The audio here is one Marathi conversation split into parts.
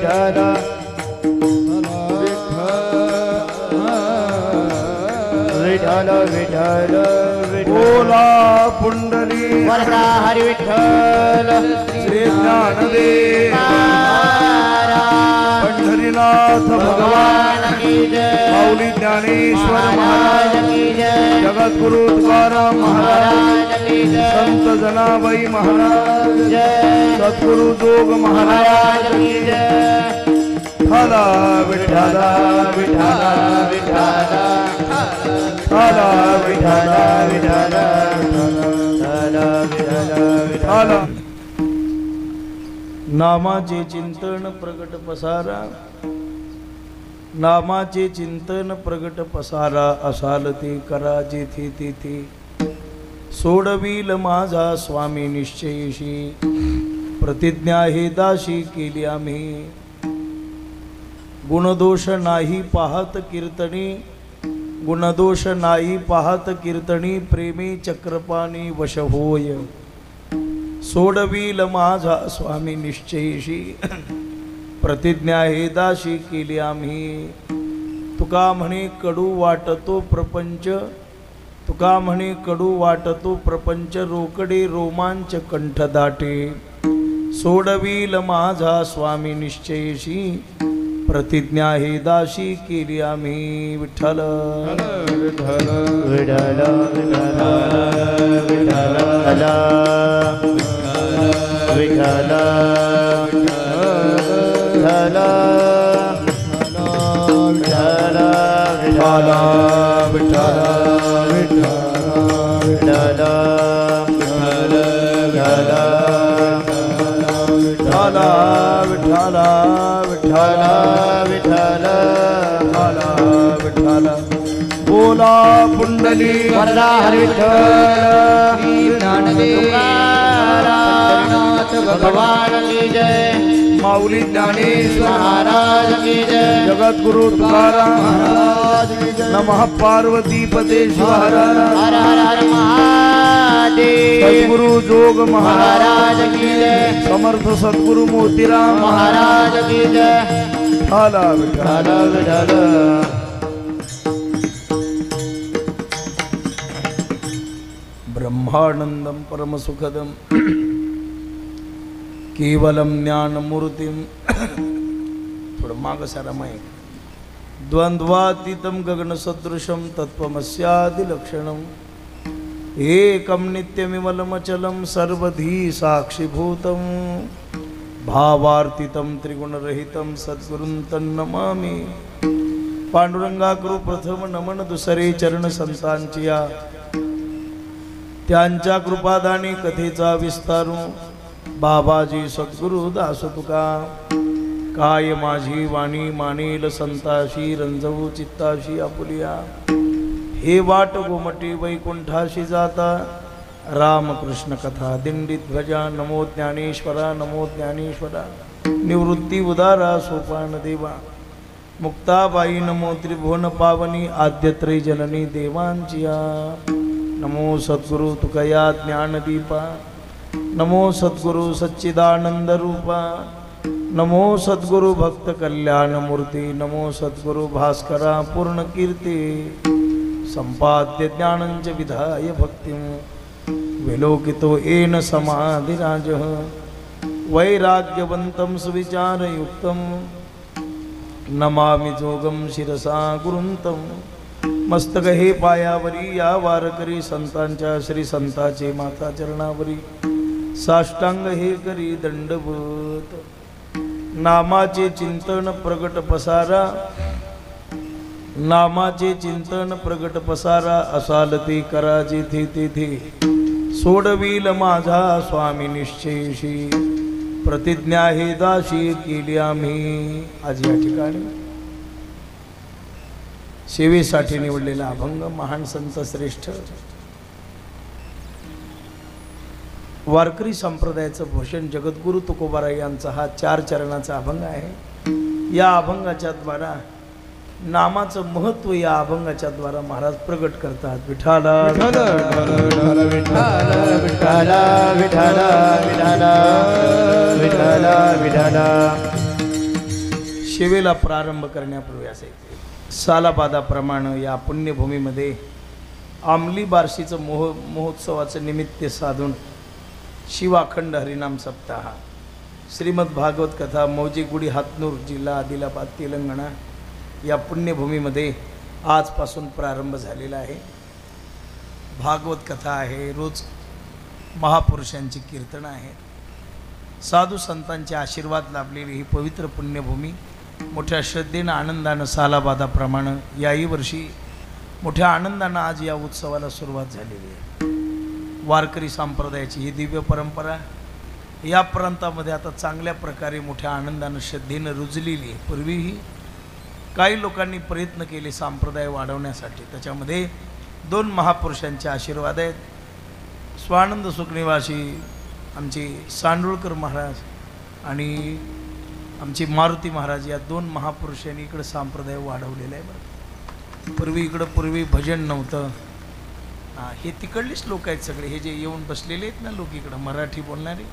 विठ्ठल विठ्ठल विठ्ठल बोला पुंडली वरदा हरी विठ्ठल श्री ज्ञानदेव पंढरीनाथ भगवान की जय माऊली ज्ञानेश्वर महाराज की जय जगद्गुरु तुकाराम महाराज की जय संत जनाबाई महाराज जय सद्गुरु जोग महाराज की जय ठाला विठाला विठाला विठ्ठल ठाला विठाला विठ्ठल विठ्ठल ठाला नामाचे चिंतन प्रगट पसारा नामाचे चिंतन प्रगट पसारा असाल ते करा जेथे तेथे सोडविल माझा स्वामी निश्चयशी प्रतिज्ञा हे दाशी केली आम्ही गुणदोष नाही पाहत कीर्तनी गुणदोष नाही पाहत कीर्तनी प्रेमी चक्रपाणी वश होय सोडविल माझा स्वामी निश्चयशी प्रतिज्ञा हे दाशी केली आम्ही तुका म्हणे कडू वाटतो प्रपंच तुका म्हणे कडू वाटतो प्रपंच रोकडे रोमांच कंठ दाटे सोडविल माझा स्वामी निश्चयशी प्रतिज्ञा हे दाशी केली आम्ही विठ्ठल विठ्ठल विठ्ठल विठ्ठल विठ्ठल बोला पुंडली वरदा हरी विठ्ठल ज्ञानदेव भगवान की जय माऊली ज्ञानेश्वर महाराज की जय जगद्गुरु तुकाराम महाराज नमः पार्वती पतेश्वर हर हर हर महादेव सद्गुरु जोग महाराज महाराज की जय समर्थ सद्गुरु मोतीराम महाराज की जय ठाला विठ्ठल विठ्ठल विठ्ठल ब्रह्मानंदम परमसुखदम केवलम ज्ञानमूर्तिम थोडं माग सारा माहीत द्वंद्वातीतम गगनसदृशम तत्त्वमस्यादिलक्षणम एकम नित्यमिमलमचलम सर्वधी साक्षीभूतम भावार्थितम त्रिगुणरहितम सद्गुरुं तन्नमामि पांडुरंगा करू प्रथम नमन दुसरे चरण संतांचिया त्यांच्या कृपादानी कथेचा विस्तारू बाबाजी सद्गुरु दास तुका काय माझी वाणी मानेल संताशी रंजवू चित्ताशी आपुलिया हे वाट गोमटी वैकुंठाशी जाता रामकृष्ण कथा दिंडी ध्वजा नमो ज्ञानेश्वरा निवृत्ती उदारा सोपान देवा मुक्ताबाई नमो त्रिभुवन पावनी आद्यत्रय जननी देवांचिया नमो सद्गुरु तुकया ज्ञानदीपा नमो सद्गुरु सच्चिदानंद रूपा नमो सद्गुरु भक्त कल्याण मूर्ती नमो सद्गुरु भास्करा पूर्ण कीर्ती संपाद्य ज्ञानंच विधाय भक्तिं विलोकितो येन समाधिराजः वैराग्यवन्तं सुविचारयुक्तं नमामि जोगं शिरसा गुरुंतं मस्तक हे पायावरी या वारकरी संतांच्या श्री संताचे माता चरणावरी साष्टांग हे करी दंडवत नामाचे चिंतन प्रगट पसारा नामाचे चिंतन प्रगट पसारा असाल ते करा जेथे तेथे सोडविल माझा स्वामी निश्चयशी प्रतिज्ञा हे दाशी केली आम्ही आज या ठिकाणी सेवेसाठी निवडलेला अभंग महान संत श्रेष्ठ वारकरी संप्रदायाचं भूषण जगद्गुरु तुकोबाराय यांचा हा 4 चरणाचा अभंग आहे। या अभंगाच्या द्वारा नामाचं महत्व या अभंगाच्या द्वारा महाराज प्रगट करतात। विठाला विठ्ठल विठ्ठल विठ्ठल विठ्ठल विठ्ठल विठ्ठल सेवेला प्रारंभ करण्यापूर्वी असे सालाबादाप्रमाणे या पुण्यभूमीमध्ये आमली बार्शीचं महोत्सवाचं निमित्त साधून शिवाखंड हरिनाम सप्ताह श्रीमद भागवत कथा मौजेगुडी हातनूर जिल्हा आदिलाबाद तेलंगणा या पुण्यभूमीमध्ये आजपासून प्रारंभ झालेला आहे. भागवत कथा आहे, रोज महापुरुषांची कीर्तनं आहेत, साधू संतांचे आशीर्वाद लाभलेली ही पवित्र पुण्यभूमी मोठ्या श्रद्धेनं आनंदानं सालाबादाप्रमाणे याही वर्षी मोठ्या आनंदानं आज या उत्सवाला सुरुवात झालेली आहे. वारकरी संप्रदायाची ही दिव्य परंपरा या प्रांतामध्ये आता चांगल्या प्रकारे मोठ्या आनंदानं श्रद्धेनं रुजलेली आहे. पूर्वीही काही लोकांनी प्रयत्न केले संप्रदाय वाढवण्यासाठी, त्याच्यामध्ये 2 महापुरुषांचे आशीर्वाद आहेत. स्वानंद सुखनिवासी आमचे सांडुळकर महाराज आणि आमचे मारुती महाराज या 2 महापुरुषांनी इकडं संप्रदाय वाढवलेला आहे. बरं, पूर्वी भजन नव्हतं. हे तिकडलेच लोक आहेत सगळे, हे जे येऊन बसलेले आहेत ना लोक इकडं मराठी बोलणारे,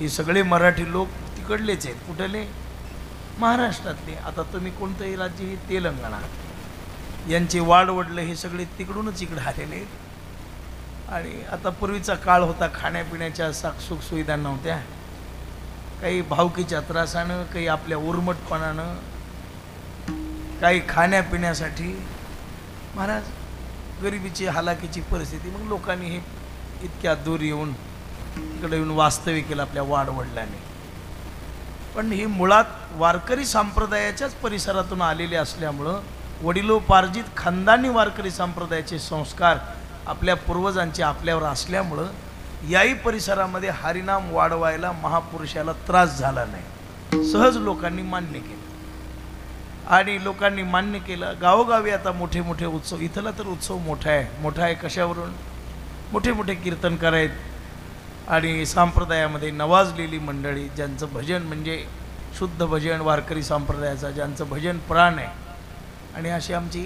हे सगळे मराठी लोक तिकडलेच आहेत. कुठले? महाराष्ट्रातले. आता तुम्ही कोणतंही राज्य, हे तेलंगणा, यांचे वाडवडलं हे सगळे तिकडूनच इकडे आलेले आहेत. आणि आता पूर्वीचा काळ होता, खाण्यापिण्याच्या सुखसुविधा नव्हत्या, काही भावकीच्या त्रासानं, काही आपल्या उर्मटपणानं, काही खाण्यापिण्यासाठी महाराज गरिबीची हालाकीची परिस्थिती, मग लोकांनी हे इतक्या दूर येऊन इकडे येऊन वास्तव्य केलं आपल्या वाडवडिलांनी. पण ही मुळात वारकरी संप्रदायाच्याच परिसरातून आलेले असल्यामुळं वडिलोपार्जित खानदानी वारकरी संप्रदायाचे संस्कार आपल्या पूर्वजांचे आपल्यावर असल्यामुळं याही परिसरामध्ये हरिनाम वाढवायला महापुरुषाला त्रास झाला नाही. सहज लोकांनी मान्य केलं आणि लोकांनी मान्य केलं. गावोगावी आता मोठे मोठे उत्सव, इथला तर उत्सव मोठा आहे. कशावरून? मोठे मोठे कीर्तनकार आहेत आणि संप्रदायामध्ये नवाजलेली मंडळी, ज्यांचं भजन म्हणजे शुद्ध भजन वारकरी संप्रदायाचा, ज्यांचं भजन प्राण आहे. आणि अशी आमची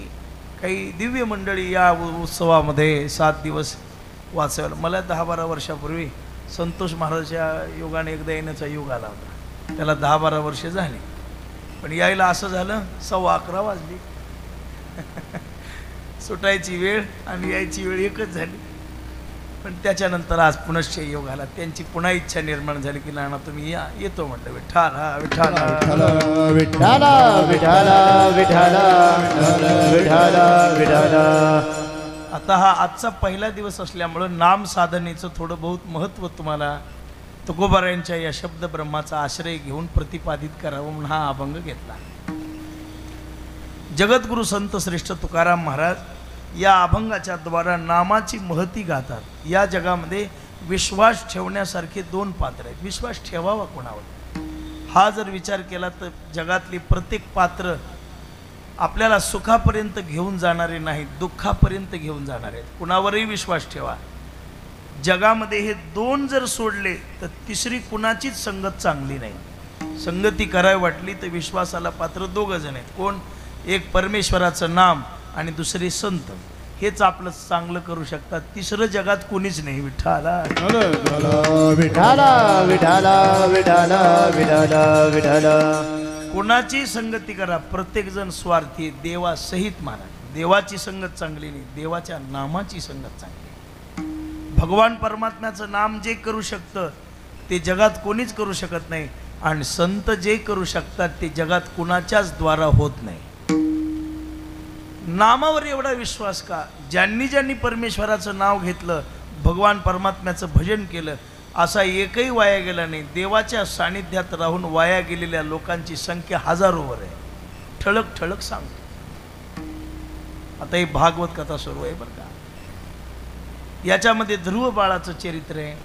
काही दिव्य मंडळी या उत्सवामध्ये 7 दिवस वाचवायला. मला 10-12 वर्षापूर्वी संतोष महाराजांच्या योगाने एकदा येण्याचा योग आला होता. त्याला 10-12 वर्षे झाली, पण यायला असं झालं 11:15 वाजली. सुटायची वेळ आणि यायची वेळ एकच झाली. पण त्याच्यानंतर आज पुनश्च योग आला. त्यांची पुन्हा इच्छा निर्माण झाली की नाना तुम्ही या. येतो म्हटलं. विठ्ठला विठ्ठला विठ्ठला विठ्ठला विठ्ठला विठ्ठला विठ्ठला. आता हा आजचा पहिला दिवस असल्यामुळं नाम साधनेचं थोडं बहुत महत्त्व तुम्हाला तुकोबारायांच्या या शब्द ब्रह्माचा आश्रय घेऊन प्रतिपादित करावं म्हणून हा अभंग घेतला. जगद्गुरु संत श्रेष्ठ तुकाराम महाराज या अभंगाच्या द्वारा नामाची महती गातात. या जगामध्ये विश्वास ठेवण्यासारखे 2 पात्र आहेत. विश्वास ठेवावा कोणावर हा जर विचार केला तर जगातली प्रत्येक पात्र आपल्याला सुखापर्यंत घेऊन जाणारे नाहीत, दुःखापर्यंत घेऊन जाणारे आहेत. कुणावरही विश्वास ठेवा. जगामध्ये हे 2 जर सोडले तर तिसरी कुणाचीच संगत चांगली नाही. संगती करावी वाटली तर विश्वासाला पात्र 2 जण आहेत. कोण? एक परमेश्वराचं नाम आणि दुसरे संत. हेच आपलं चांगलं करू शकतात. तिसरं जगात कोणीच नाही. विठ्ठला विठ्ठला विठ्ठला विठ्ठला विठ्ठला विठ्ठला. कोणाची संगती करा, प्रत्येक जण स्वार्थी, देवासहित माना. देवाची संगत चांगली नाही, देवाच्या नामाची संगत चांगली. भगवान परमात्म्याचं नाम जे करू शकतं ते जगात कोणीच करू शकत नाही, आणि संत जे करू शकतात ते जगात कुणाच्याच द्वारा होत नाही. नामावर एवढा विश्वास का? ज्यांनी परमेश्वराचं नाव घेतलं, भगवान परमात्म्याचं भजन केलं, असा एकही वाया गेला नाही. देवाच्या सानिध्यात राहून वाया गेलेल्या लोकांची संख्या हजारोवर आहे. ठळक ठळक सांगतो. आता ही भागवत कथा सुरू आहे बरं का. याच्यामध्ये ध्रुव बाळाचं चरित्र आहे.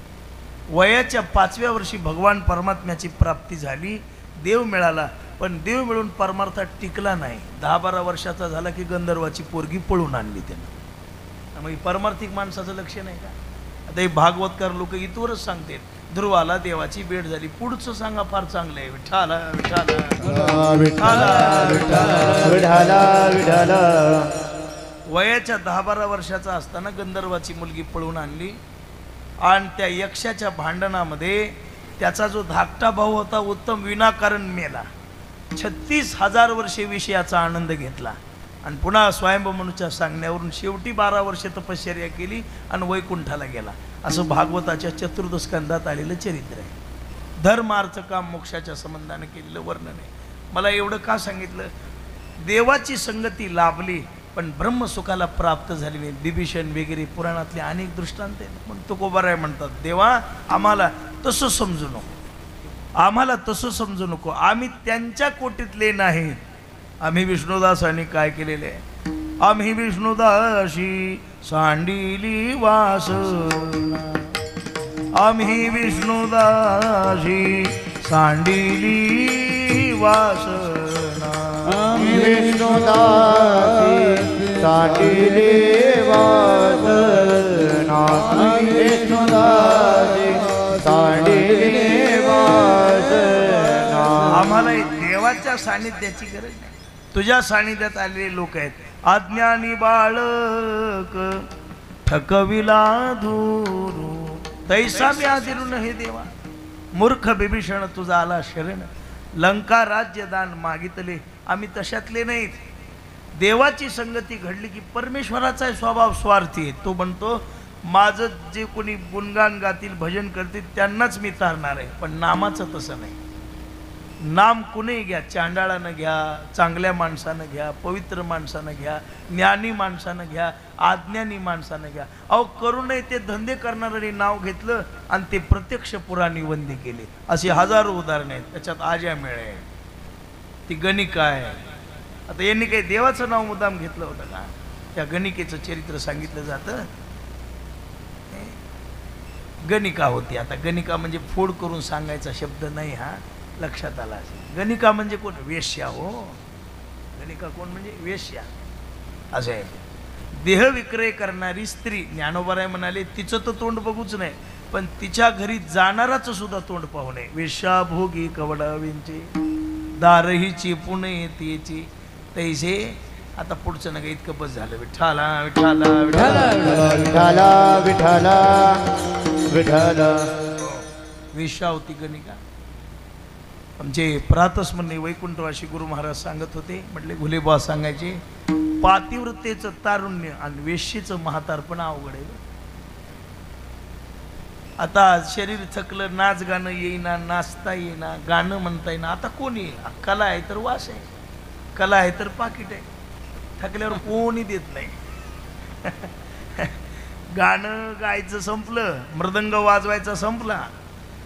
वयाच्या 5व्या वर्षी भगवान परमात्म्याची प्राप्ती झाली, देव मिळाला, पण देव मिळून परमार्थात टिकला नाही. 10-12 वर्षाचा झाला की गंधर्वाची पोरगी पळून आणली त्यानं. मग परमार्थिक माणसाचं लक्ष नाही का? आता हे भागवतकार लोक इथवरच सांगतात, ध्रुवाला देवाची भेट झाली. पुढचं सांगा फार चांगलं आहे. विठ्ठला विठ्ठला विठ्ठला विठ्ठला. वयाच्या 10-12 वर्षाचा असताना गंधर्वाची मुलगी पळून आणली आणि त्या यक्षाच्या भांडणामध्ये त्याचा जो धाकटा भाऊ होता उत्तम विनाकारण मेला. 36,000 वर्षे विषयाचा आनंद घेतला आणि पुन्हा स्वयंभूमनुच्या सांगण्यावरून शेवटी 12 वर्षे तपश्चर्या केली आणि वैकुंठाला गेला. असं भागवताच्या चतुर्दश स्कंदात आलेलं चरित्र आहे. धर्मार्थ काम मोक्षाच्या संबंधाने केलेलं वर्णन आहे. मला एवढं का सांगितलं, देवाची संगती लाभली पण ब्रह्मसुखाला प्राप्त झाली नाही. बिभीषण वगैरे पुराणातले अनेक दृष्टांत आहेत. पण तुकोबाराय म्हणतात, देवा आम्हाला तसं समजू नको, आम्हाला तसं समजू नको, आम्ही त्यांच्या कोटीतले नाही. आम्ही विष्णुदासांनी काय केलेले आहे, आम्ही विष्णुदासी सांडिली वासना, आम्ही विष्णुदासी सांडिली वासना, आम्ही विष्णुदासी सांडिली वासना, आम्ही विष्णुदासी सांडिली वासना. आम्हाला देवाच्या सानिध्याची गरज नाही. तुझ्या सानिध्यात आलेले लोक आहेत. अज्ञानी बाळक ठकविला धुरू तैसा व्याधिरून हे देवा, मूर्ख बिभीषण तुझा आला शरण, लंका राज्य दान मागितले, आम्ही तशातले नाहीत. देवाची संगती घडली की परमेश्वराचा स्वभाव स्वार्थी आहे. तो म्हणतो माझं जे कोणी गुणगान गातील भजन करतील त्यांनाच मी तारणार आहे. पण नामाचं तसं नाही. नाम कुणीही घ्या, चांडाळानं घ्या, चांगल्या माणसानं घ्या, पवित्र माणसानं घ्या, ज्ञानी माणसानं घ्या, अज्ञानी माणसानं घ्या. अहो करू नये ते धंदे करणाऱ्याने नाव घेतलं आणि ते प्रत्यक्ष पुराणी वंदी केले. अशी हजारो उदाहरणं आहेत. त्याच्यात आज्या मिळे, ती गणिका आहे. आता यांनी काही देवाचं नाव मुद्दाम घेतलं होतं का? त्या गणिकेचं चरित्र सांगितलं जातं. गणिका होती. आता गणिका म्हणजे फोड करून सांगायचा शब्द नाही, हा लक्षात आला असेल. गणिका म्हणजे कोण? वेश्या. हो, गणिका कोण म्हणजे वेश्या असं आहे. देह विक्रय करणारी स्त्री. ज्ञानोबाराय म्हणाले तिचं तर तोंड बघूच नाही, पण तिच्या घरी जाणाराच सुद्धा तोंड पाहू नये. वेश्या भोगी कवडावींचे दारही चेपून येतेची तैसे. आता पुढचं नका, इतकं बस झालं. विठ्ठला विठ्ठला विठ्ठला विठ्ठला विठ्ठला विठ्ठला. वेश्या होती गणिका. आमचे प्रातस म्हणणे वैकुंठवासी गुरु महाराज सांगत होते. म्हटले घुलेबा सांगायचे, पातिव्रतेचं तारुण्य आणि वेश्येचं म्हातारपण अवघड आहे. आता शरीर थकलं, नाच गाणं येईना, नाचता येईना, गाणं म्हणता येईना. आता कोणी? कला आहे तर वास आहे, कला आहे तर पाकिट आहे. थकल्यावर कोणी देत नाही. गाणं गायचं संपलं, मृदंग वाजवायचा संपला,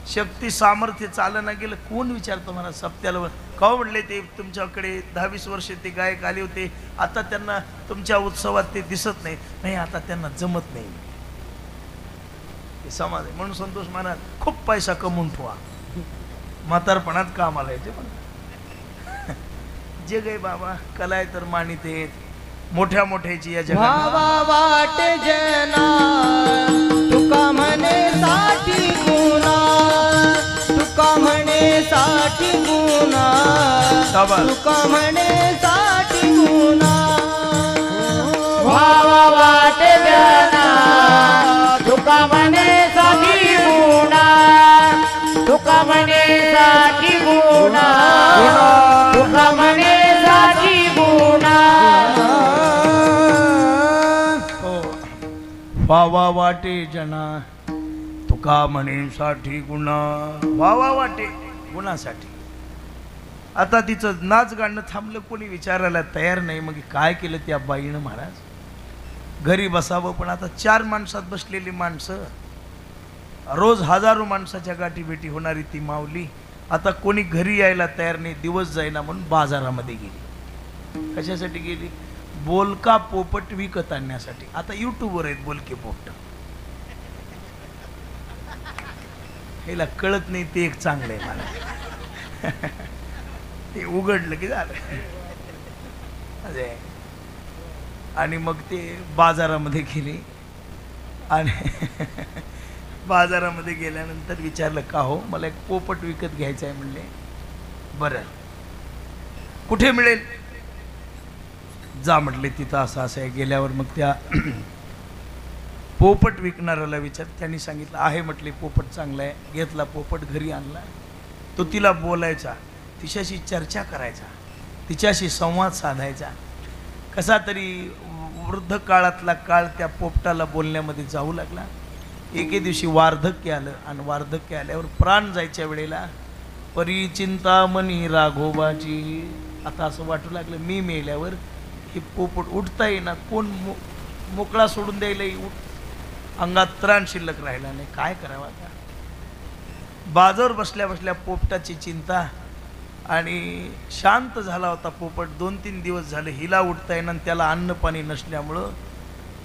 शक्ती सामर्थ्य चालना गेलं, कोण विचारतं मला सप्त्याला का म्हटले ते तुमच्याकडे 10-20 वर्षे ते गायक आले होते, आता त्यांना तुमच्या उत्सवात ते दिसत नाही. नाही, आता त्यांना जमत नाही. हे समाज आहे. म्हणून संतोष महाराज खूप पैसा कमवून ठेवा, म्हातारपणात कामाला येते. पण जग आहे बाबा, कला आहे तर मानित आहेत. मोठ्या मोठ्याची या जगात वाट जना तुका म्हणे साठी गुणा, तुका म्हणे साठी गुणा, तुका म्हणे साठी गुणा. भावा वाट जना तुका म्हणे साठी गुणा, तुका म्हणे साठी गुणा, तुका म्हणे साठी गुणा. वावा वाटे जना तुका म्हणे साठी गुणा. वावा वाटे गुणासाठी. आता तिचं नाच गाणं थांबलं, कोणी विचारायला तयार नाही. मग काय केलं त्या बाईनं महाराज? घरी बसावं, पण आता 4 माणसात बसलेली माणसं, रोज हजारो माणसाच्या गाठी भेटी होणारी ती माऊली आता कोणी घरी यायला तयार नाही. दिवस जाईना म्हणून बाजारामध्ये गेली. कशासाठी गेली? बोलका पोपट विकत आणण्यासाठी. आता युट्यूबवर आहेत बोलके पोपट. हेला कळत नाही ते एक चांगलं आहे मला. ते उघडलं की झालं. आणि मग ते बाजारामध्ये गेले आणि बाजारामध्ये गेल्यानंतर विचारलं, का हो मला एक पोपट विकत घ्यायचा आहे. म्हणले बरं कुठे मिळेल? जा म्हटले तिथं असं असं आहे. गेल्यावर मग त्या पोपट विकणाऱ्याला विचार, त्यांनी सांगितलं आहे म्हटले पोपट चांगला आहे. घेतला पोपट, घरी आणला. तो तिला बोलायचा, तिच्याशी चर्चा करायचा, तिच्याशी संवाद साधायचा. कसा तरी वृद्ध काळातला काळ त्या पोपटाला बोलण्यामध्ये जाऊ लागला. एके दिवशी वार्धक्य आलं आणि वार्धक्य आल्यावर प्राण जायच्या वेळेला परी चिंतामणी राघोबाची, आता असं वाटू लागलं मी मेल्यावर हे पोपट उठता येईना, कोण मोकळा सोडून द्यायला अंगात त्राण शिल्लक राहिला नाही, काय करावं आता. बाजूवर बसल्या बसल्या पोपटाची चिंता आणि शांत झाला होता पोपट. 2-3 दिवस झाले हिला उठता येईना आणि त्याला अन्न पाणी नसल्यामुळं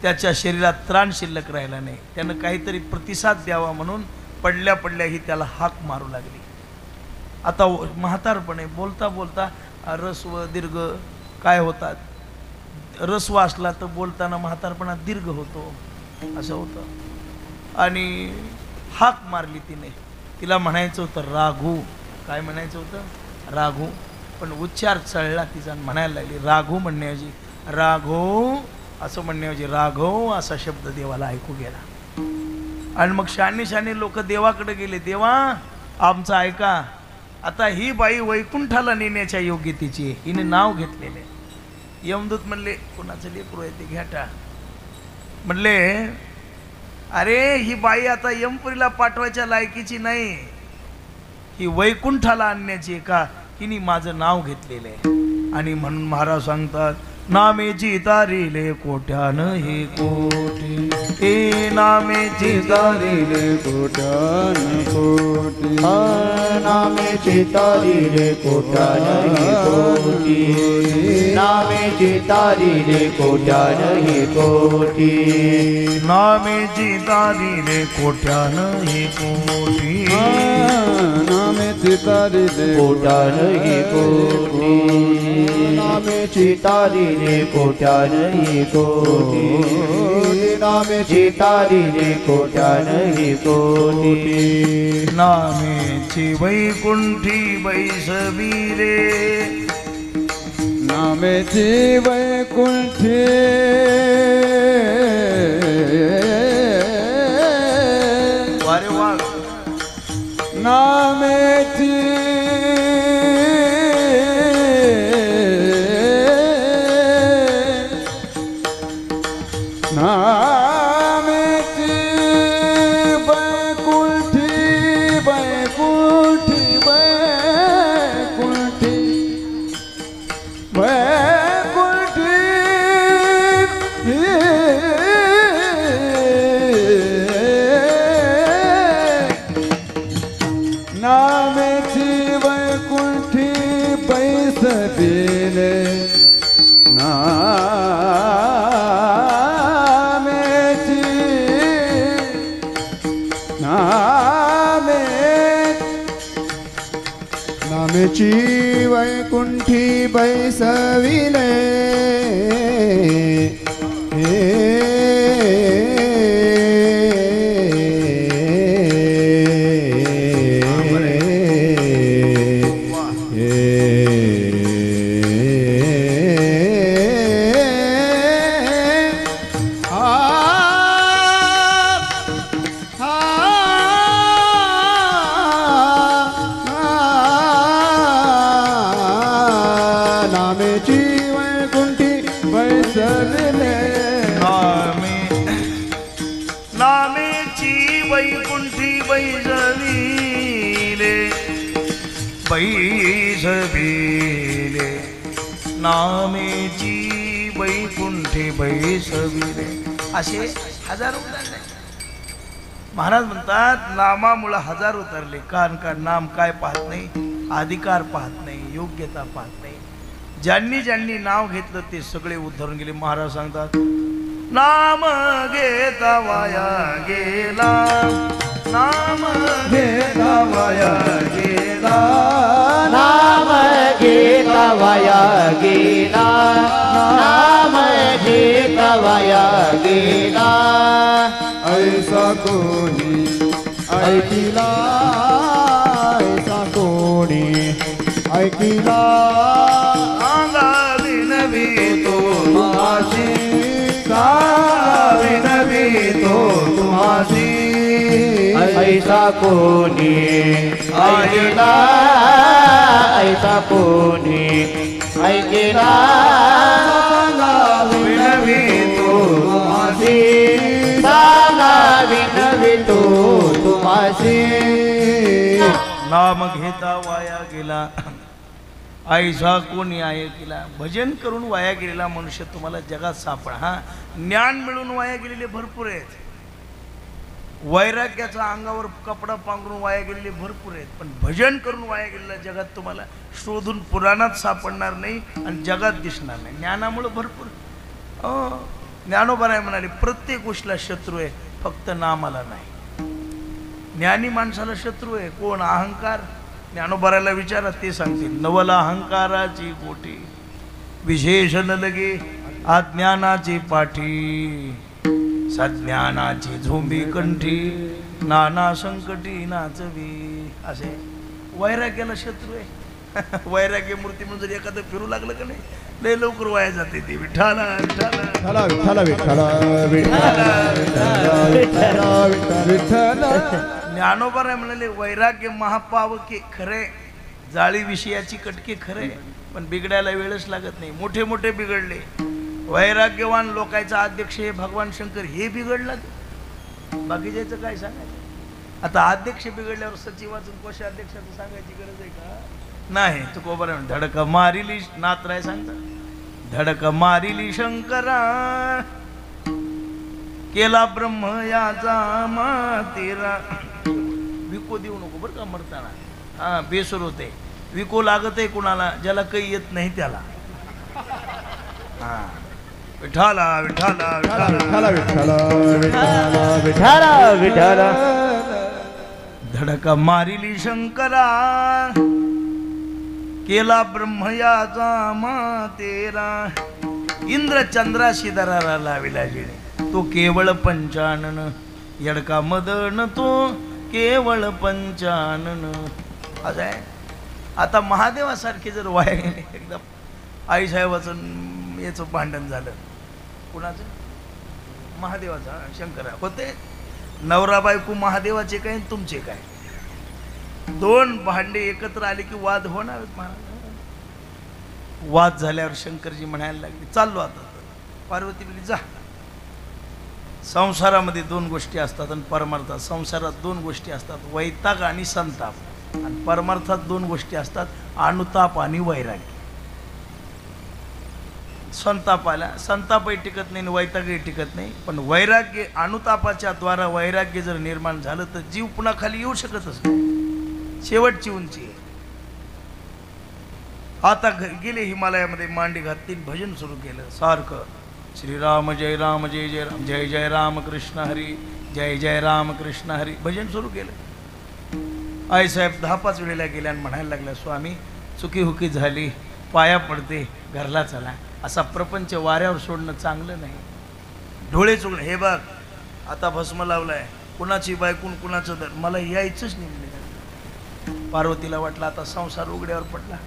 त्याच्या शरीरात त्राण शिल्लक राहिला नाही. त्यानं काहीतरी प्रतिसाद द्यावा म्हणून पडल्या पडल्याही त्याला हाक मारू लागली. आता म्हातारपणे बोलता बोलता रस्व दीर्घ काय होतात, रस्व असला तर बोलताना म्हातारपणात दीर्घ होतो असं होतं. आणि हाक मारली तिने. तिला म्हणायचं होतं राघू, काय म्हणायचं होतं राघू, पण उच्चार चढला तिचा, म्हणायला लागली राघू म्हणण्याऐवजी राघो असं म्हणण्याऐवजी राघव असा शब्द देवाला ऐकू गेला. आणि मग शाने लोक देवाकडे गेले, देवा आमचं ऐका. आता ही बाई वैकुंठाला नेण्याच्या योग्यतेची, हिने नाव घेतलेले. यमदूत म्हणले कोणाचं लेकरू आहे ते घ्याटा. म्हणले अरे ही बाई आता यमपुरीला पाठवायच्या लायकीची नाही, ही वैकुंठाला आणण्याची का, हिने माझं नाव घेतलेलं आहे. आणि म्हणून महाराज सांगतात नामेची तारिले कोट्यानं हे कोटी, हे नामेची तारिले कोट्यानं कोटी, नामेची तारिले कोट्यानं हे कोटी, नामेची तारिले कोट्यानं हे कोटी, नामेची तारिले कोट्यानं हे कोटी, नामेची तारिले कोट्यानं हे कोटी, नामेची तारिले कोट्यानं हे कोटी, नामेची तारिले कोट्यानं हे कोटी, नामेची वैकुंठी बैसविले, नामेची वैकुंठी वारे वा, नामेची नामेची वैकुंठी बैसविले, बैसविले, नामेची वैकुंठी बैसविले, असे हजार उतरले. महाराज म्हणतात नामामुळे हजार उतरले. कारण का नाम काय पाहत नाही, अधिकार पाहत नाही, योग्यता पाहत नाही. ज्यांनी ज्यांनी नाव घेतलं ते सगळे उद्धरून गेले. महाराज सांगतात नाम घेता वाया गेला, नाम घेता वाया गेला, नाम घेता वाया गेला, नाम घेता वाया गेला. ऐसा कोणी ऐकिला, ऐसा कोणी ऐकिला, विनवितो तुम्हासी, विनवितो तुम्हासी. ऐसा कोणी ऐकिला, ऐसा कोणी ऐकेना विनवी तो तुम्हासी सांगा विनवी तो तुम्हासी नाम घेता वाया गेला ऐसा कोणी आहे केला. भजन करून वाया गेलेला मनुष्य तुम्हाला जगात सापडा. हा ज्ञान मिळून वाया गेलेले भरपूर आहेत, वैराग्याचा अंगावर कपडा पांघरून वाया गेलेले भरपूर आहेत, पण भजन करून वाया गेलेल्या जगात तुम्हाला शोधून पुराणात सापडणार नाही आणि जगात दिसणार नाही. ज्ञानामुळे भरपूर ज्ञानोबा म्हणाले प्रत्येक गोष्टीला शत्रू आहे, फक्त नामाला नाही. ज्ञानी माणसाला शत्रू आहे कोण? अहंकार. ज्ञानोबाराला विचारा, ते सांगतील नवल अहंकाराची गोटी विशेष न लगे अज्ञानाची पाठी सज्ञानाची झोंबी कंठी नाना संकटी नाचवी. असे वैराग्याला शत्रू आहे. वैराग्य मूर्ती म्हणून जर एखादं फिरू लागलं का नाही लय लवकर वाया जाते ते. विठाला विठाला विठ्ठला विठ्ठला विठ्ठला विठ्ठला. ज्ञानोबा म्हणाले वैराग्य महापावके खरे, जाळी विषयाची कटके खरे, पण बिघडायला वेळच लागत नाही. मोठे मोठे बिघडले. वैराग्यवान लोकांचा अध्यक्ष हे भगवान शंकर, हे बिघडलं. बाकीच्याचं काय सांगायचं? आता अध्यक्ष बिघडल्यावर सचिवाचं कोषाध्यक्षाचं सांगायची गरज आहे का? नाही. तू कोबर धडक मारिली नातराय सांगता, धडक मारिली शंकरा केला ब्रह्म याचा मातेरा. विको देऊ नको बरं का मरताना. हा बेसूर होते. विको लागत आहे कुणाला? ज्याला काही येत नाही त्याला. हा विठाला विठाला विठाला विठ्ठला विठ्ठला विठ्ठला विठ्ठला. धडका मारिली शंकरा केला ब्रह्मयाचा मातेरा. इंद्र चंद्राशी दरारा लाविला जिणे तो केवळ पंचानन यडका मदन तो केवळ पंचानन. असं आहे. आता महादेवासारखे जर वाया गेले, एकदा आईसाहेबाचं याचं भांडण झालं. कुणाचं? महादेवाचा. शंकरा होते. नवरा बायको महादेवाचे काय तुमचे काय? दोन भांडे एकत्र आले की वाद होणार. वाद झाल्यावर शंकरजी म्हणायला लागले चाललो आता. पार्वती म्हणली जा. संसारामध्ये दोन गोष्टी असतात आणि परमार्थात. संसारात दोन गोष्टी असतात, वैताग आणि संताप. आणि परमार्थात दोन गोष्टी असतात, अनुताप आणि वैराग्य. संतापही टिकत नाही, वैतागही टिकत नाही, पण वैराग्य अनुतापाच्या द्वारा वैराग्य जर निर्माण झालं तर जीव पुन्हा खाली येऊ शकतच नाही. शेवटची उंची आहे. आता गेले हिमालयामध्ये मांडी घातली, भजन सुरू केलं सारखं. श्रीराम जय राम जय जय राम जय जय राम कृष्ण हरी जय जय राम कृष्ण हरी भजन सुरू केलं. आईसाहेब 10-5 वेळेला गेल्या आणि म्हणायला लागल्या स्वामी चुकी हुकी झाली, पाया पडते, घरला चला. असा प्रपंच वाऱ्यावर सोडणं चांगलं नाही. डोळे चुकणे. हे बघ आता भस्म लावलाय, कुणाची बायकून कुणाचं दर, मला यायचंच नाही. पार्वतीला वाटलं आता संसार उघड्यावर पडला.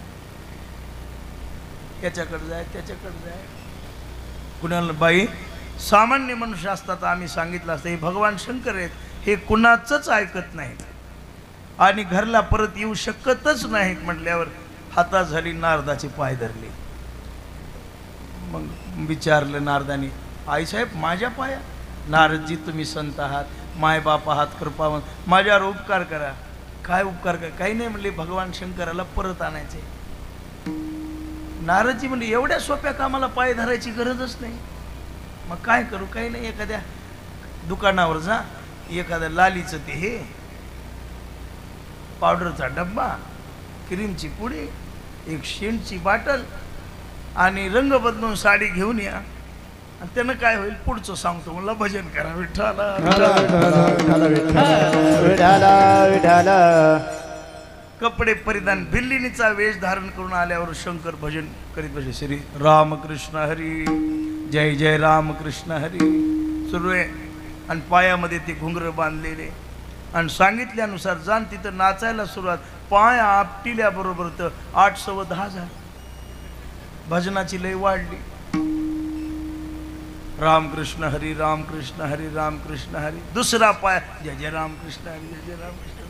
याच्याकडे जाय त्याच्याकडे जाय. कुणाला बाई सामान्य मनुष्य असतात आम्ही सांगितलं असतं हे भगवान शंकर आहेत, हे कुणाचंच ऐकत नाहीत आणि घरला परत येऊ शकतच नाहीत. म्हटल्यावर हातात झाली, नारदाचे पाय धरले. मग विचारलं नारदाने, आईसाहेब माझ्या पाया? नारदजी तुम्ही संत आहात, मायबाप आहात, कृपावंत, माझ्यावर उपकार करा. काय उपकार करा? काही नाही म्हणले, भगवान शंकराला परत आणायचे. नारदजी म्हणले एवढ्या सोप्या कामाला पाय धरायची गरजच नाही. मग काय करू? काही नाही, एखाद्या दुकानावर जा, एखाद्या लालीचं ते हे पावडरचा डब्बा, क्रीमची पुडी, एक शेंटची बाटल आणि रंग बदलून साडी घेऊन या. आणि त्यानं काय होईल पुढचं सांगतो. मला भजन करा. विठ्ठला विठ्ठला विठ्ठला. कपडे परिधान भिल्लिनीचा वेश धारण करून आल्यावर शंकर भजन करीत बसे. श्री रामकृष्ण हरी जय जय रामकृष्ण हरी सुरू आहे. आणि पायामध्ये ते घुंगर बांधलेले आणि सांगितल्यानुसार जाण तिथं नाचायला सुरुवात. पाय आपटिल्याबरोबर तर 8-10 झाले. भजनाची लय वाढली. रामकृष्ण हरी रामकृष्ण हरी रामकृष्ण हरी. दुसरा पाय जय जय रामकृष्ण हरी जय जय रामकृष्ण.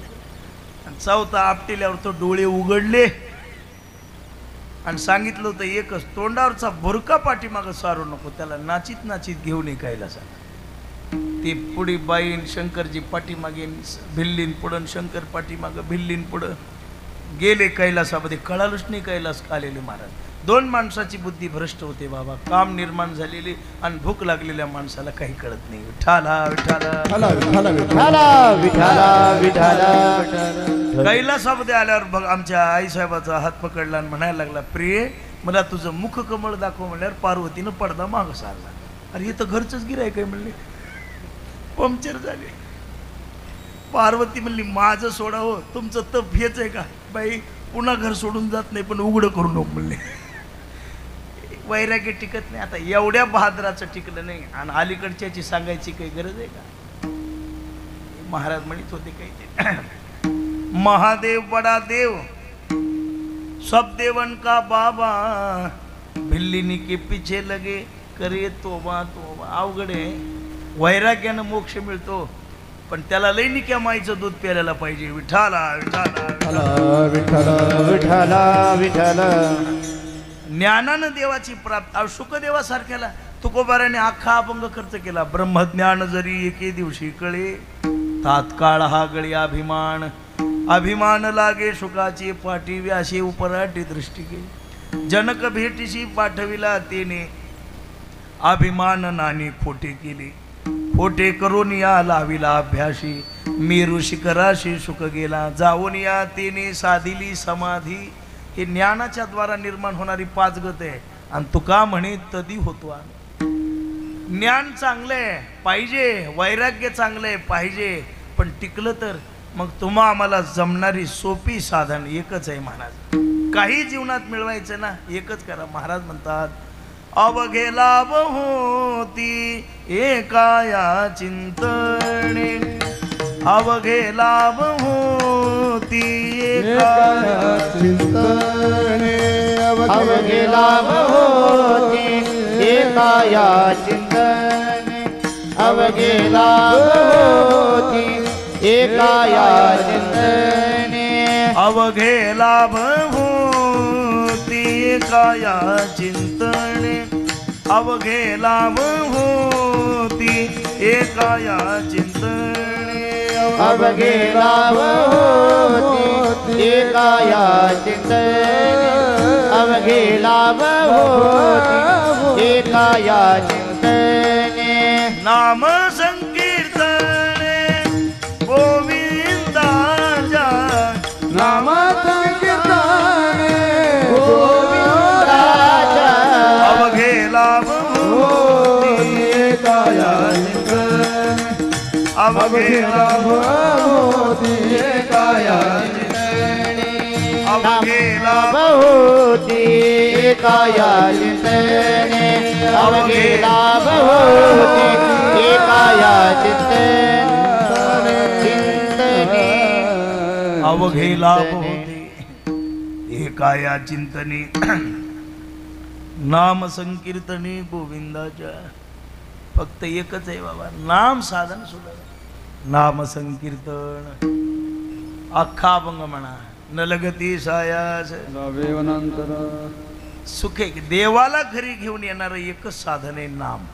आणि चौथा आपटिल्यावर तो डोळे उघडले. आणि सांगितलं होतं एकच, तोंडावरचा बुरका पाठीमागं सारू नको, त्याला नाचीत नाचीत घेऊन ये कैलासाला. ती पुढी बाईन शंकरजी पाठीमागे भिल्लीन पुढं, शंकर पाठीमागं भिल्लीन पुढं गेले कैलासामध्ये. कळालंच नाही कैलास आलेले महाराज. दोन माणसाची बुद्धी भ्रष्ट होते बाबा, काम निर्माण झालेली आणि भूक लागलेल्या माणसाला काही कळत नाही. विठाला विठाला विठाला विठाला विठाला. कैलासामध्ये आल्यावर बघ आमच्या आईसाहेबाचा हात पकडला आणि म्हणायला लागला, प्रिय मला तुझं मुख कमळ दाखव म्हणल्यावर पार्वतीनं पडदा मागं सारला. अरे हे तर घरचंच गिऱ्हाईक आहे म्हणले. पंक्चर झाले. पार्वती म्हणली माझं सोडा हो, तुमचं तप हेच आहे का बाई, पुन्हा घर सोडून जात नाही पण उघडं करू नको म्हणले. वैराग्य टिकत नाही. आता एवढ्या बहादराचं टिकलं नाही आणि अलीकडच्याची सांगायची काही गरज आहे का. महाराज म्हणत होते काही ते महादेव बडा देव सब देवन का बाबा, भिल्लीनी के पीछे लगे करे तोबा तोबा. अवघड आहे. वैराग्यानं मोक्ष मिळतो पण त्याला लई निक्या माईचं दूध प्यायला पाहिजे. विठाला विठाला विठाला विठाला विठाला. ज्ञानानं देवाची प्राप्त. शुकदेवासारख्याला तुकोबाराने अख्खा अभंग खर्च केला. ब्रह्मज्ञान जरी एके दिवशी कळे, तात्काळ हा गळी अभिमान. अभिमान लागे शुकाची पाठी, व्यासे उपराटी दृष्टी केली. जनक भेटीशी पाठविला तेने, अभिमान नानी खोटे केले. खोटे करून या लाविला अभ्याशी, मेरू शिखराशी शुक गेला. जाऊन या तेने साधिली समाधी. हे ज्ञानाच्या द्वारा निर्माण होणारी पाच गत आहे. आणि तुका म्हणे तदी होतो आम्ही. ज्ञान चांगलंय पाहिजे, वैराग्य चांगलंय पाहिजे, पण टिकलं तर मग तुम्हा आम्हाला जमणारी सोपी साधन एकच आहे महाराज. काही जीवनात मिळवायचं ना एकच करा. महाराज म्हणतात अवघे लाभ होती एकाया चिंतने, अवघे लाभ होती एकाया चिंतने, अवघे लाभ होती एकाया चिंतने, अवघे लाभ होती एकाया चिंतने, अवघे लाभ होती एकाया चिंतने, अवघे लाभ होती एकाया चिंतने, अवघे लाभ होती एकाया चिंतने, अवघे लाभ होती एकाया चिंतने. नाम संकीर्तने गोविंदाच्या, नाम संकीर्तने गोविंदाच्या, अवघे लाभ होती एकाया चिंतने, अवघे लाभ होती एकाया चिंतने, अवघे लाभ होती एकाया चिंतने, अवघे लाभ होती एकाया चिंतने, चिंतने, अवघे लाभ होते एकाया चिंतने. नाम संकीर्तने गोविंदाच्या. फक्त एकच आहे बाबा, नाम साधन सुद्धा. नाम संकीर्तन अख्खा अभंग म्हणा. नलगती सायास सुखे. देवाला घरी घेऊन येणारं एकच साधन आहे नाम.